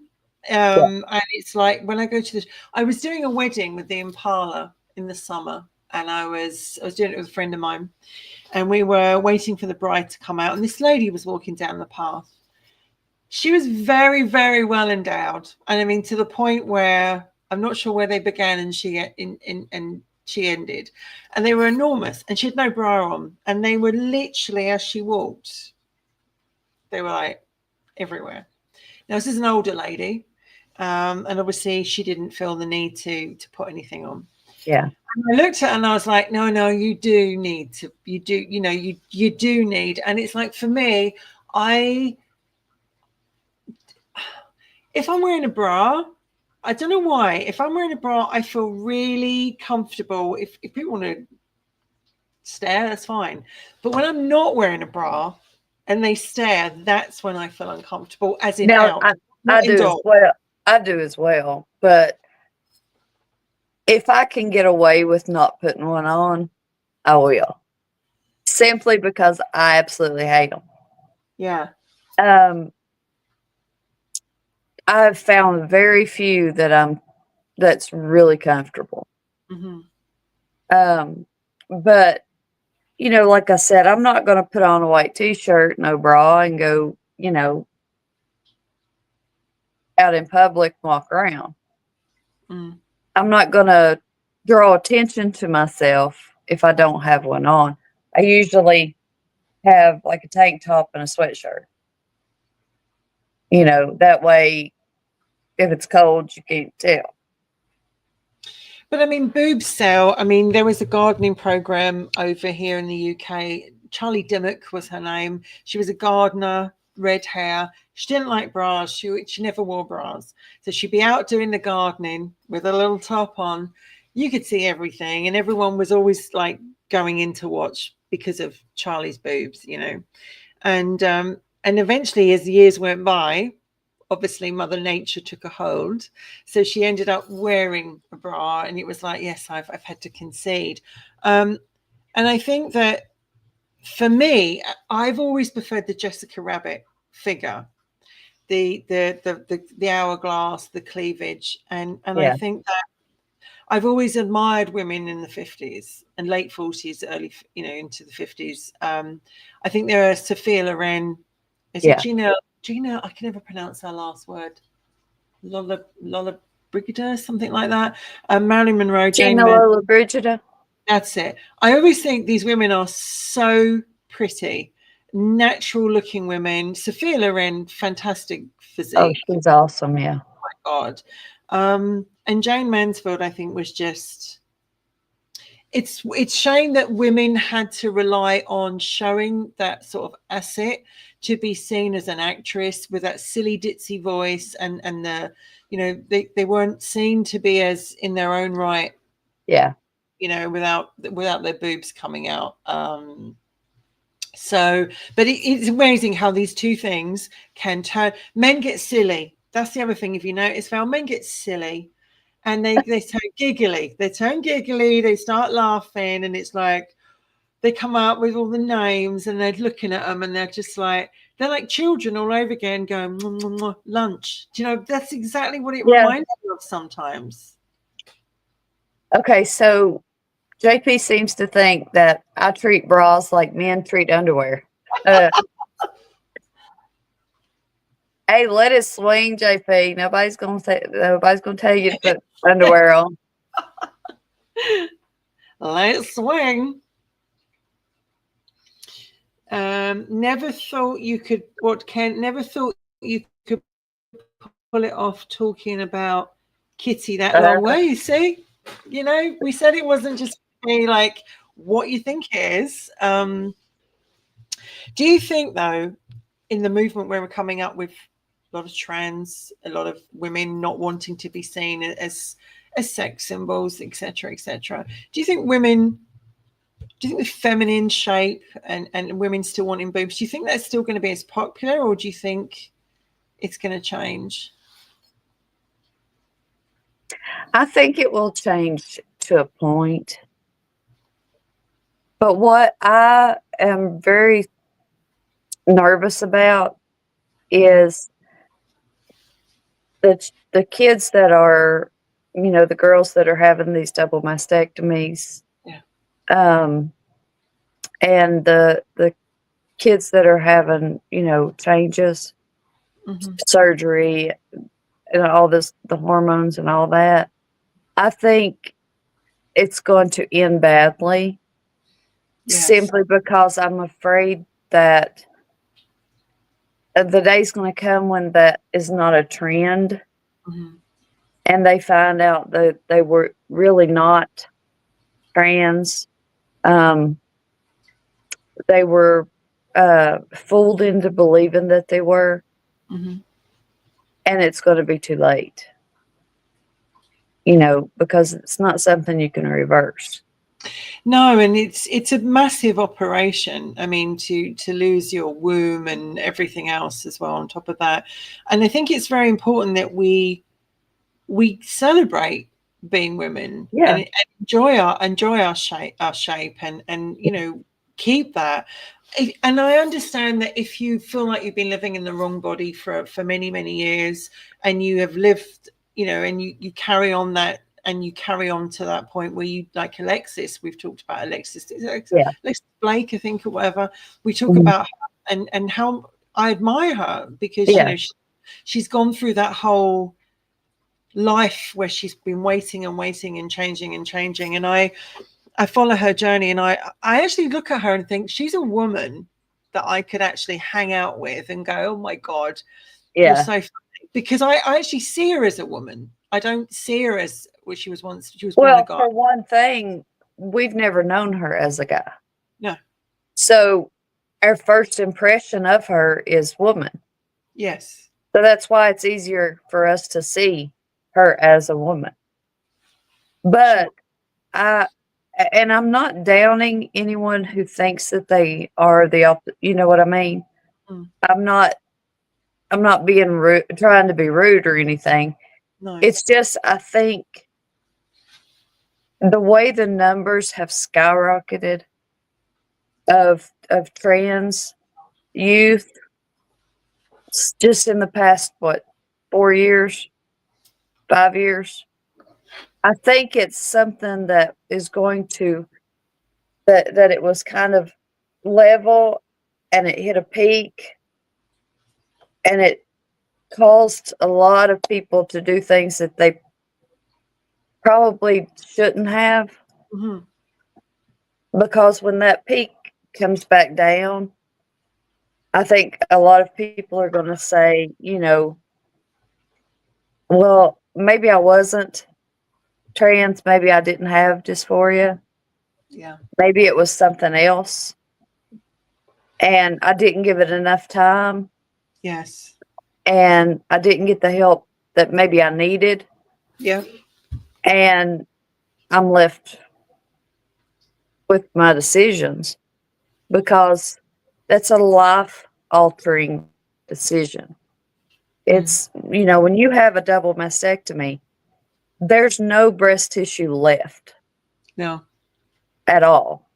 Yeah. And it's like when I go to I was doing a wedding with the Impala in the summer, and I was doing it with a friend of mine, and we were waiting for the bride to come out, and this lady was walking down the path. She was very, very well endowed, and I mean to the point where I'm not sure where they began and she ended, and they were enormous, and she had no bra on, and they were literally as she walked, they were like everywhere. Now this is an older lady, and obviously she didn't feel the need to put anything on. Yeah. I looked at her and I was like, no, you do need to, you do, you do need. And it's like, for me, if I'm wearing a bra, I don't know why, if I'm wearing a bra, I feel really comfortable. If people want to stare, that's fine. But when I'm not wearing a bra and they stare, that's when I feel uncomfortable, as in Now out, I not do as indoor. well. I do as well. But if I can get away with not putting one on, I will. Simply because I absolutely hate them. Yeah. Um, I've found very few that's really comfortable. Hmm. Um, but like I said, I'm not going to put on a white t-shirt, no bra, and go, out in public and walk around. Mm. I'm not going to draw attention to myself if I don't have one on. I usually have like a tank top and a sweatshirt. That way, if it's cold, you can't tell. But I mean, boobs sell. I mean, there was a gardening program over here in the UK. Charlie Dimmock was her name. She was a gardener, red hair. She didn't like bras. She never wore bras. So she'd be out doing the gardening with a little top on. You could see everything, and everyone was always like going in to watch because of Charlie's boobs, And eventually, as the years went by, obviously Mother Nature took a hold. So she ended up wearing a bra, and it was like, yes, I've had to concede. And I think that for me, I've always preferred the Jessica Rabbit figure, the hourglass, the cleavage, and I Yeah. think that I've always admired women in the 50s and late 40s, early, into the 50s. I think there are Sophia Loren. Is it Yeah. Gina? I can never pronounce her last word. Lola Brigida, something like that. Marilyn Monroe, Jane Gina Mann. Lollobrigida. That's it. I always think these women are so pretty. natural looking women. Sophia Loren, fantastic Oh, physique. she's awesome. Yeah. God. And Jane Mansfield, I think, was just, it's shame that women had to rely on showing that sort of asset to be seen as an actress with that silly ditzy voice, and the, they weren't seen to be as in their own right, Yeah. without their boobs coming out. So, but it's amazing how these two things can turn. Men get silly. That's the other thing. If you notice, Val, men get silly, and they turn giggly. They turn giggly. They start laughing, and it's like they come up with all the names, and they're looking at them, and they're just like, they're like children all over again, going "Mwah, mwah, mwah, lunch." Do you know? That's exactly what it reminds me of sometimes. Okay, so JP seems to think that I treat bras like men treat underwear. Hey, let it swing, JP. Nobody's gonna tell you to put underwear on. Let's swing. Never thought you could. What Ken? Never thought you could pull it off talking about Kitty that long way. You see, we said it wasn't just like what you think it is. Do you think, though, in the movement where we're coming up with a lot of trans, a lot of women not wanting to be seen as sex symbols, etc., etc., do you think the feminine shape and women still wanting boobs, do you think that's still going to be as popular, or do you think it's going to change? I think it will change to a point. But what I am very nervous about is the kids that are, the girls that are having these double mastectomies. Yeah. And the kids that are having, changes, surgery, and all this, the hormones and all that. I think it's going to end badly. Yes. Simply because I'm afraid that the day's going to come when that is not a trend, and they find out that they were really not trans. They were fooled into believing that they were, and it's going to be too late. Because it's not something you can reverse. No, and it's a massive operation. I mean, to lose your womb and everything else as well on top of that. And I think it's very important that we celebrate being women, and enjoy our shape, and keep that. And I understand that if you feel like you've been living in the wrong body for many, many years, and you have lived, and you carry on that, and you carry on to that point where you, like Alexis, we've talked about Alexis Blake, I think, or whatever. We talk about her and how I admire her, because she's gone through that whole life where she's been waiting and waiting and changing, and I follow her journey, and I actually look at her and think she's a woman that I could actually hang out with and go, oh my God, you're so funny. Because I actually see her as a woman. I don't see her as what she was once. She was born a guy. For one thing, we've never known her as a guy. No. So our first impression of her is woman. Yes. So that's why it's easier for us to see her as a woman. But I'm not downing anyone who thinks that they are the opposite. You know what I mean? I'm not being rude, trying to be rude or anything. No. It's just, I think the way the numbers have skyrocketed of trans youth just in the past, 4 years, 5 years, I think it's something that is going to, that it was kind of level, and it hit a peak, and it caused a lot of people to do things that they probably shouldn't have. Because when that peak comes back down, I think a lot of people are going to say, well, maybe I wasn't trans, maybe I didn't have dysphoria, Yeah. maybe it was something else, and I didn't give it enough time, Yes. and I didn't get the help that maybe I needed, Yeah. and I'm left with my decisions because that's a life altering decision. It's, when you have a double mastectomy, there's no breast tissue left No. at all.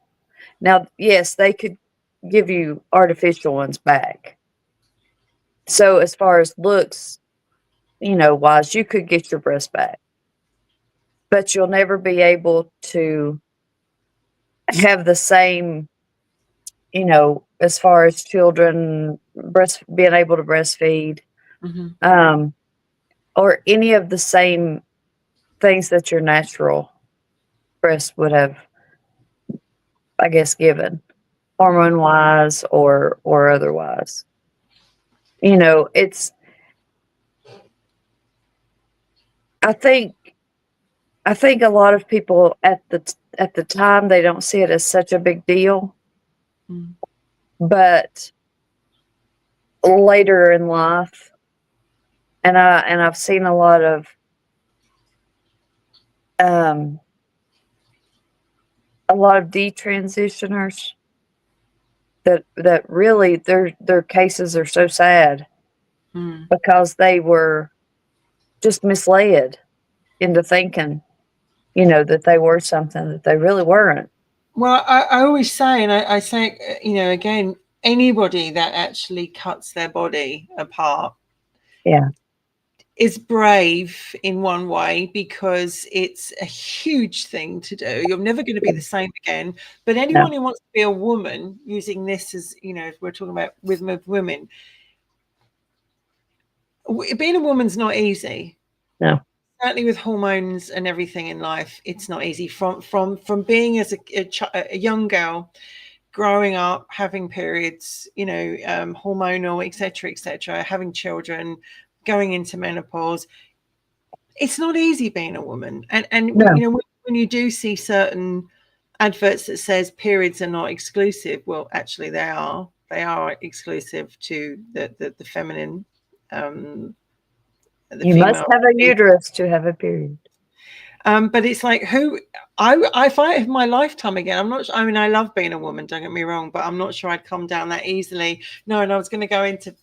Now, yes, they could give you artificial ones back. So as far as looks, wise, you could get your breast back, but you'll never be able to have the same, as far as children being able to breastfeed, Mm-hmm. or any of the same things that your natural breast would have, I guess, given, hormone wise or otherwise. It's, I think a lot of people at the time, they don't see it as such a big deal, Mm. but later in life, and I've seen a lot of detransitioners that really their cases are so sad Mm. because they were just misled into thinking, that they were something that they really weren't. Well, I always say, and I say, again, anybody that actually cuts their body apart, Yeah. is brave in one way because it's a huge thing to do. You're never going to be the same again. But anyone No. who wants to be a woman, using this as, if we're talking about with women, being a woman's not easy. No. Certainly with hormones and everything in life, it's not easy. From being as a young girl, growing up, having periods, hormonal, etc., having children, going into menopause. It's not easy being a woman. And No. when you do see certain adverts that says periods are not exclusive, well, actually they are. They are exclusive to the feminine, the You must female. have a uterus to have a period. But it's like if I have my lifetime again, I'm not sure. I mean, I love being a woman, don't get me wrong, but I'm not sure I'd come down that easily. No, and I was going to go into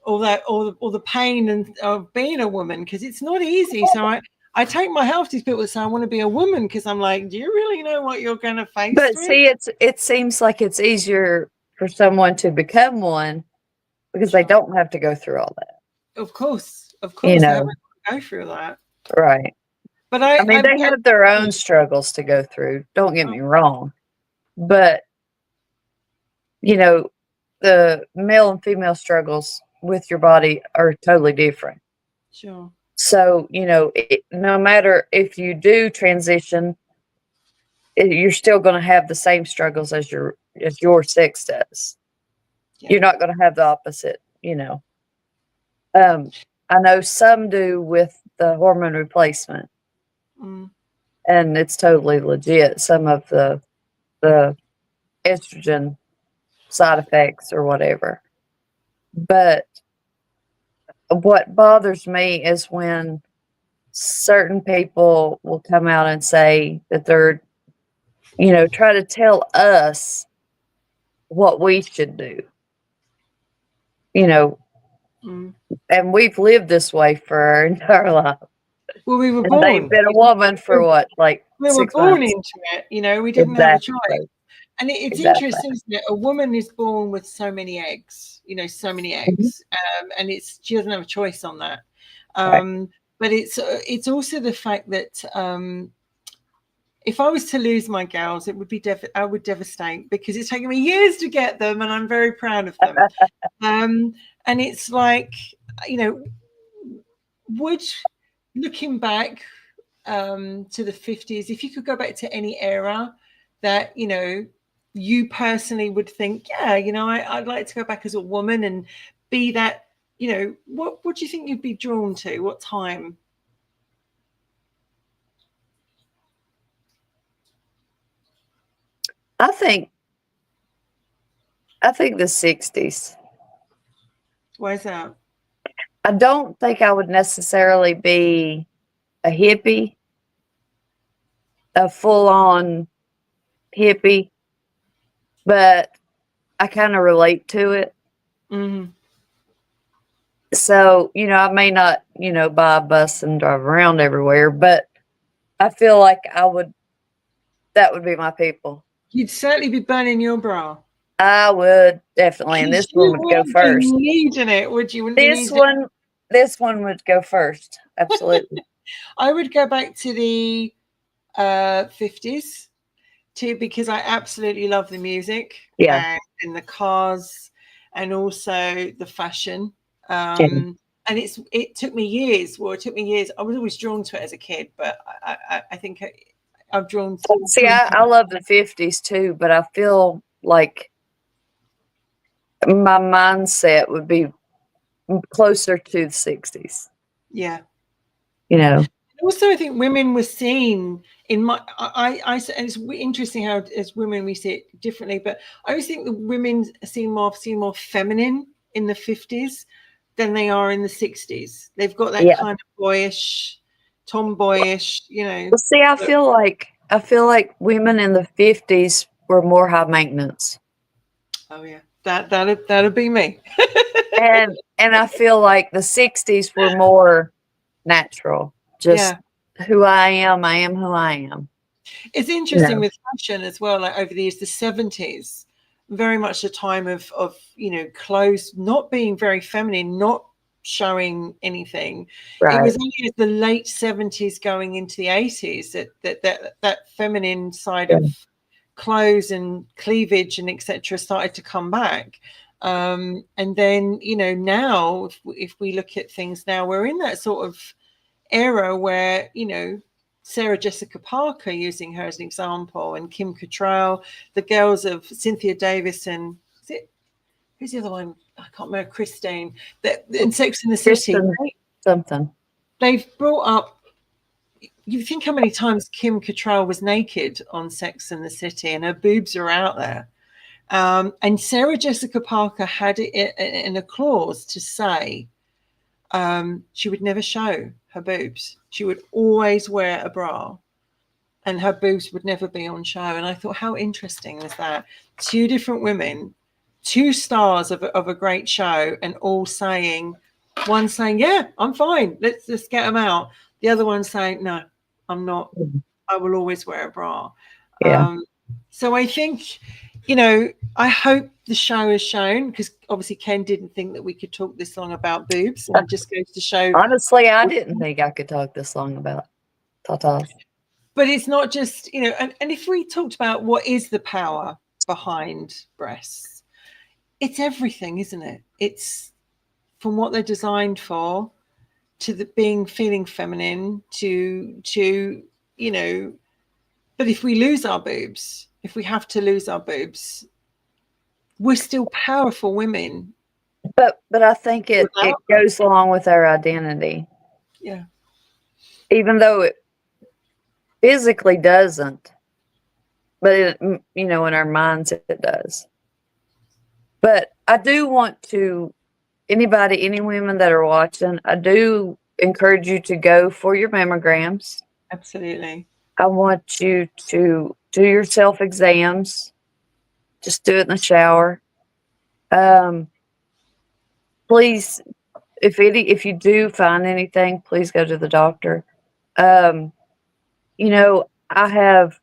all the pain and of being a woman, because it's not easy. So I take my help to these people that say I want to be a woman, because I'm like, do you really know what you're going to face But with? see, it seems like it's easier for someone to become one because they Sure. don't have to go through all that. Of course, I haven't go through that. Right. But I mean, they have their own struggles to go through. Don't get me wrong. But, the male and female struggles with your body are totally different. Sure. So, no matter if you do transition, you're still going to have the same struggles as your sex does. Yeah. You're not going to have the opposite, I know some do with the hormone replacement, and it's totally legit. Some of the estrogen side effects or whatever. But what bothers me is when certain people will come out and say that they're, try to tell us what we should do, and we've lived this way for our entire life. Well, we were And born. they've been a woman for what, like we were 6 born months? into it. We didn't have a choice. Exactly. And it's Exactly. interesting, isn't it? A woman is born with so many eggs, so many Mhm. eggs, and she doesn't have a choice on that. Right. But it's also the fact that if I was to lose my girls, it would be I would devastate, because it's taken me years to get them, and I'm very proud of them. And it's like, would, looking back to the 50s, if you could go back to any era that you personally would think, yeah, I'd like to go back as a woman and be that, what do you think you'd be drawn to? What time? I think the 60s. Why is that? I don't think I would necessarily be a hippie, a full-on hippie, but I kind of relate to it. Mm-hmm. So, I may not, buy a bus and drive around everywhere, but I feel like that would be my people. You'd certainly be burning your bra. I would definitely, and this one would go first. Needing it, would you? This one would go first. Absolutely. I would go back to the 50s too, because I absolutely love the music, and the cars, and also the fashion. And it took me years. Well, it took me years. I was always drawn to it as a kid, but I think I've drawn. See, I love the 50s too, but I feel like my mindset would be closer to the 60s. Yeah. Also, I think women were seen in my. And it's interesting how as women we see it differently, but I always think the women seem more feminine in the 50s than they are in the 60s. They've got that kind of boyish, tomboyish, Well, see, I feel like women in the 50s were more high maintenance. Oh yeah, that'd be me. and I feel like the 60s were more natural. Just who I am who I am. It's interesting with fashion as well. Like over the years, the 70s, very much a time of clothes not being very feminine, not showing anything. Right. It was only the late 70s going into the 80s that feminine side of clothes and cleavage and etc. started to come back. And then now if we look at things now, we're in that sort of era where Sarah Jessica Parker, using her as an example, and Kim Cattrall, the girls of Cynthia Davis and who's the other one? I can't remember. Christine. In Sex and the City. Something. They've brought up. You think how many times Kim Cattrall was naked on Sex and the City, and her boobs are out there. And Sarah Jessica Parker had it in a clause to say she would never show her boobs. She would always wear a bra, and her boobs would never be on show. And I thought, how interesting was that? Two different women, two stars of a great show, and all saying, one saying, yeah, I'm fine, let's just get them out. The other one saying, no, I'm not. I will always wear a bra. So I think, I hope the show has shown, because obviously Ken didn't think that we could talk this long about boobs, and it just goes to show. Honestly, I didn't think I could talk this long about tatas. But it's not just, and if we talked about what is the power behind breasts, it's everything, isn't it? It's from what they're designed for to the feeling feminine to but if we lose our boobs, if we have to lose our boobs, we're still powerful women. But I think it goes along with our identity. Yeah. Even though it physically doesn't, but it, in our minds it does. But I do want to, any women that are watching, I do encourage you to go for your mammograms. Absolutely. I want you to do your self exams. Just do it in the shower. Please, if you do find anything, please go to the doctor. I have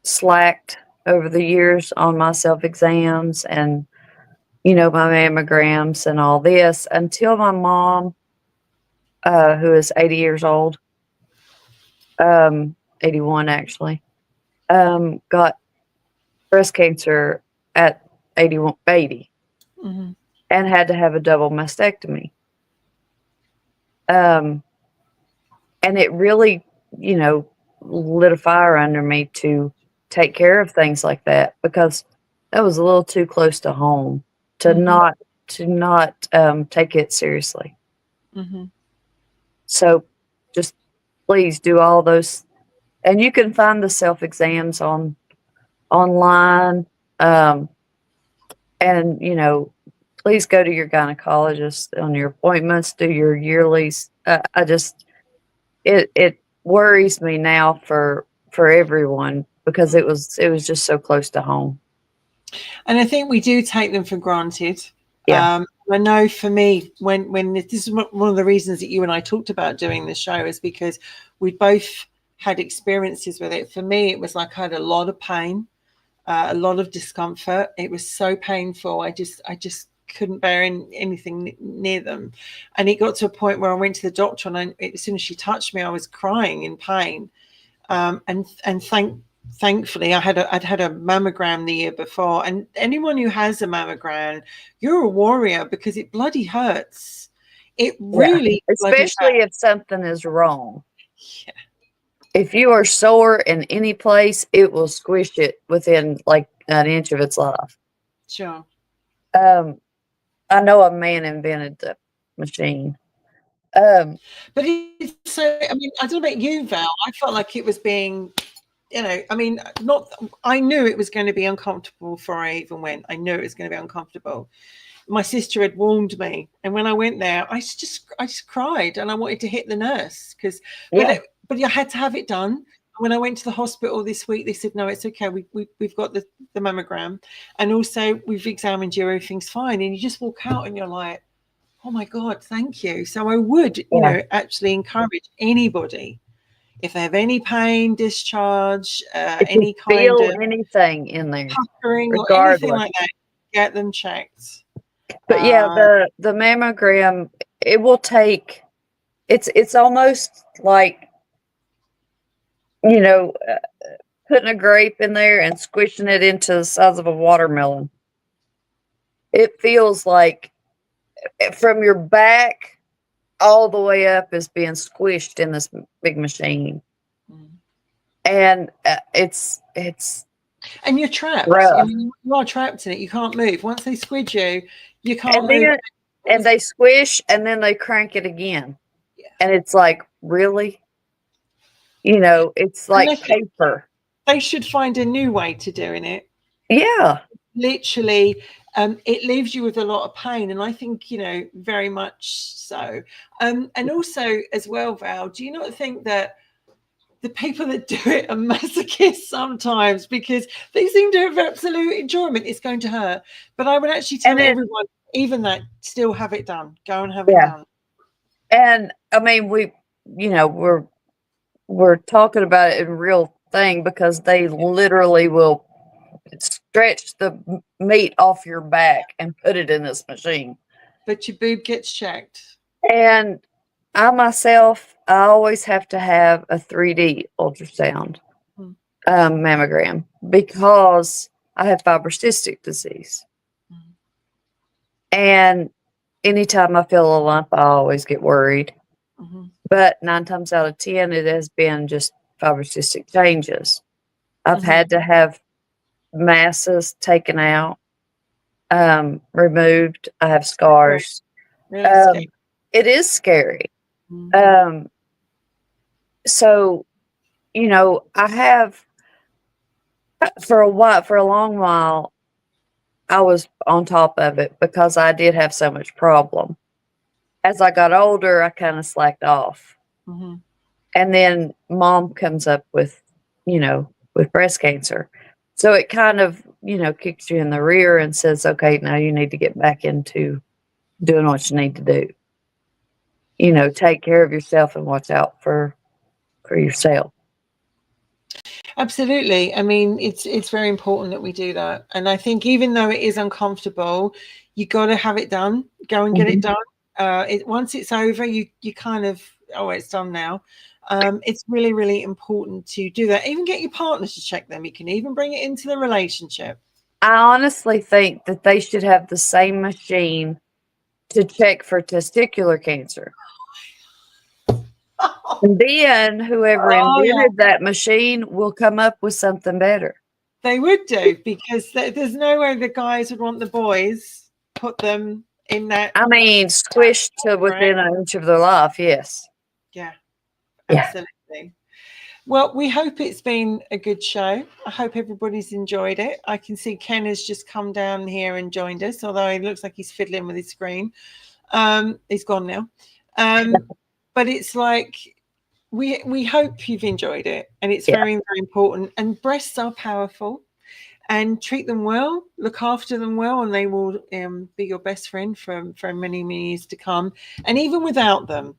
slacked over the years on my self exams and my mammograms and all this until my mom, who is 80 years old, 81 actually, got breast cancer at 80, mm-hmm. and had to have a double mastectomy. And it really, lit a fire under me to take care of things like that, because that was a little too close to home to not take it seriously. Mm-hmm. So just please do all those, and you can find the self exams online. And please go to your gynecologist on your appointments, do your yearlies. It worries me now for everyone because it was just so close to home. And I think we do take them for granted. Yeah. I know for me, when this is one of the reasons that you and I talked about doing this show, is because we both had experiences with it. For me, it was like I had a lot of pain, a lot of discomfort. It was so painful. I just couldn't bear anything near them. And it got to a point where I went to the doctor, and as soon as she touched me, I was crying in pain. And thankfully I'd had a mammogram the year before. And anyone who has a mammogram, you're a warrior, because it bloody hurts. It really, especially if something is wrong. Yeah. If you are sore in any place, it will squish it within like an inch of its life. Sure. I know a man invented the machine. But it's so, I mean, I don't know about you, Val. I felt like it was being, I mean, I knew it was going to be uncomfortable before I even went. I knew it was going to be uncomfortable. My sister had warned me, and when I went there, I just cried, and I wanted to hit the nurse because, but I had to have it done. When I went to the hospital this week, they said, no, it's okay. We've got the mammogram, and also we've examined you. Everything's fine. And you just walk out and you're like, oh my God, thank you. So I would, actually encourage anybody, if they have any pain, discharge, any kind of anything in there, puckering or anything like that, get them checked. But the mammogram, it will take. It's almost like putting a grape in there and squishing it into the size of a watermelon. It feels like from your back all the way up is being squished in this big machine. And it's and you're trapped. I mean, you are trapped in it. You can't move. Once they squid you, you can't move. And they squish, and then they crank it again. Yeah. And it's like, really? It's like paper. They should find a new way to doing it. Yeah. Literally, it leaves you with a lot of pain. And I think, very much so. And also as well, Val, do you not think that the people that do it are masochists sometimes, because they seem to have absolute enjoyment? It's going to hurt. But I would actually tell everyone, even that, still have it done. Go and have it done. And I mean, we're talking about it in real thing, because they literally will stretch the meat off your back and put it in this machine. But your boob gets checked. And I myself, I always have to have a 3D ultrasound mammogram, because I have fibrocystic disease. And anytime I feel a lump, I always get worried. But 9 times out of 10, it has been just fibrocystic changes. I've had to have masses taken out, removed. I have scars. Really it is scary. So, I have, for a long while, I was on top of it because I did have so much problem. As I got older, I kind of slacked off. And then mom comes up with breast cancer. So it kind of, kicks you in the rear and says, okay, now you need to get back into doing what you need to do. Take care of yourself and watch out for yourself. Absolutely. I mean, it's very important that we do that. And I think even though it is uncomfortable, you got to have it done. Go and get it done. Once it's over, you kind of, it's done now. It's really, really important to do that. Even get your partner to check them. You can even bring it into the relationship. I honestly think that they should have the same machine to check for testicular cancer. And then whoever invented that machine will come up with something better. They would do, because there's no way the guys would want the boys put them in that. I mean, squished to within an inch of their life. Yes. Yeah, Yeah. absolutely. Well, we hope it's been a good show. I hope everybody's enjoyed it. I can see Ken has just come down here and joined us, although he looks like he's fiddling with his screen. He's gone now. But it's like, we hope you've enjoyed it, and it's very, very important. And breasts are powerful, and treat them well, look after them well, and they will be your best friend for many, many years to come. And even without them,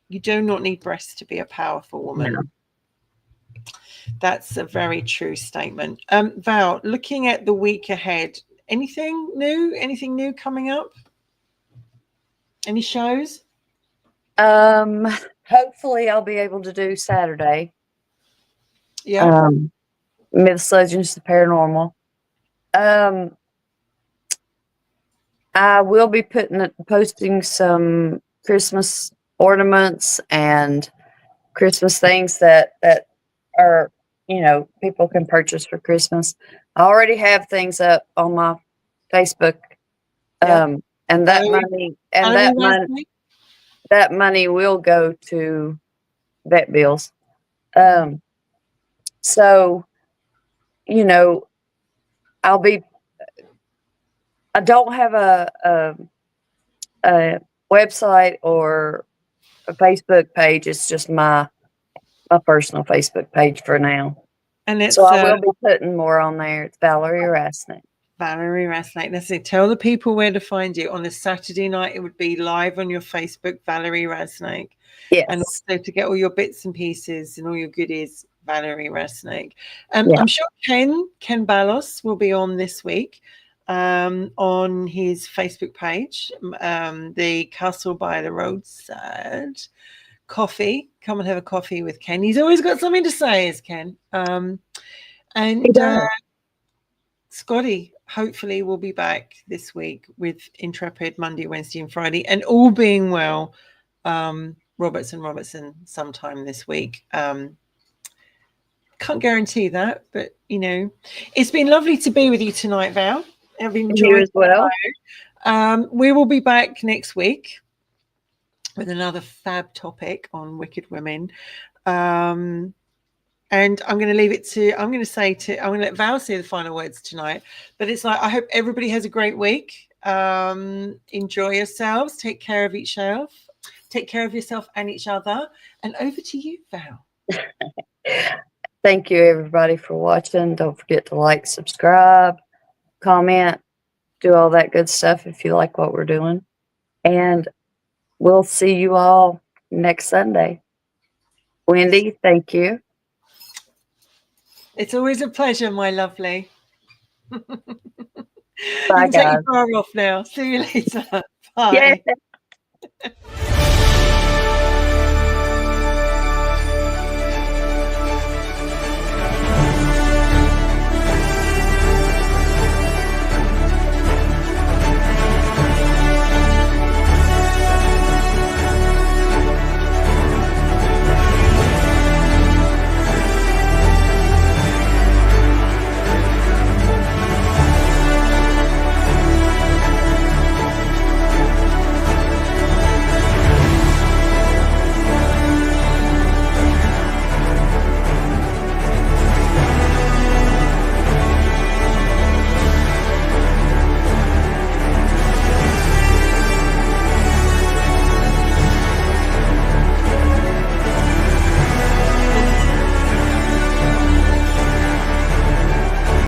you do not need breasts to be a powerful woman. No. That's a very true statement. Val, looking at the week ahead, anything new coming up? Any shows? Hopefully I'll be able to do Saturday. Yeah. Myths, Legends, the Paranormal. I will be posting some Christmas ornaments and Christmas things that are, people can purchase for Christmas. I already have things up on my Facebook. And that money will go to vet bills. So, I don't have a website or a Facebook page. It's just my personal Facebook page for now. And it's, so I will be putting more on there. It's Valerie Rasnick. Valerie Rasnick. That's it. Tell the people where to find you. On a Saturday night, it would be live on your Facebook, Valerie Rasnick. Yes. And also to get all your bits and pieces and all your goodies, Valerie Rasnick. I'm sure Ken Ballos will be on this week on his Facebook page, the Castle by the Roadside Coffee. Come and have a coffee with Ken. He's always got something to say, is Ken. Scotty hopefully will be back this week with Intrepid Monday, Wednesday, and Friday, and all being well, Robertson sometime this week. Can't guarantee that, but it's been lovely to be with you tonight, Val. I've enjoyed you as well. We will be back next week with another fab topic on wicked women. And I'm going to let Val say the final words tonight. But it's like, I hope everybody has a great week. Enjoy yourselves. Take care of yourself. Take care of yourself and each other. And over to you, Val. Thank you, everybody, for watching. Don't forget to like, subscribe, comment, do all that good stuff if you like what we're doing. And we'll see you all next Sunday. Wendy, thank you. It's always a pleasure, my lovely. Bye, you can take your car off now. See you later. Bye. Yeah.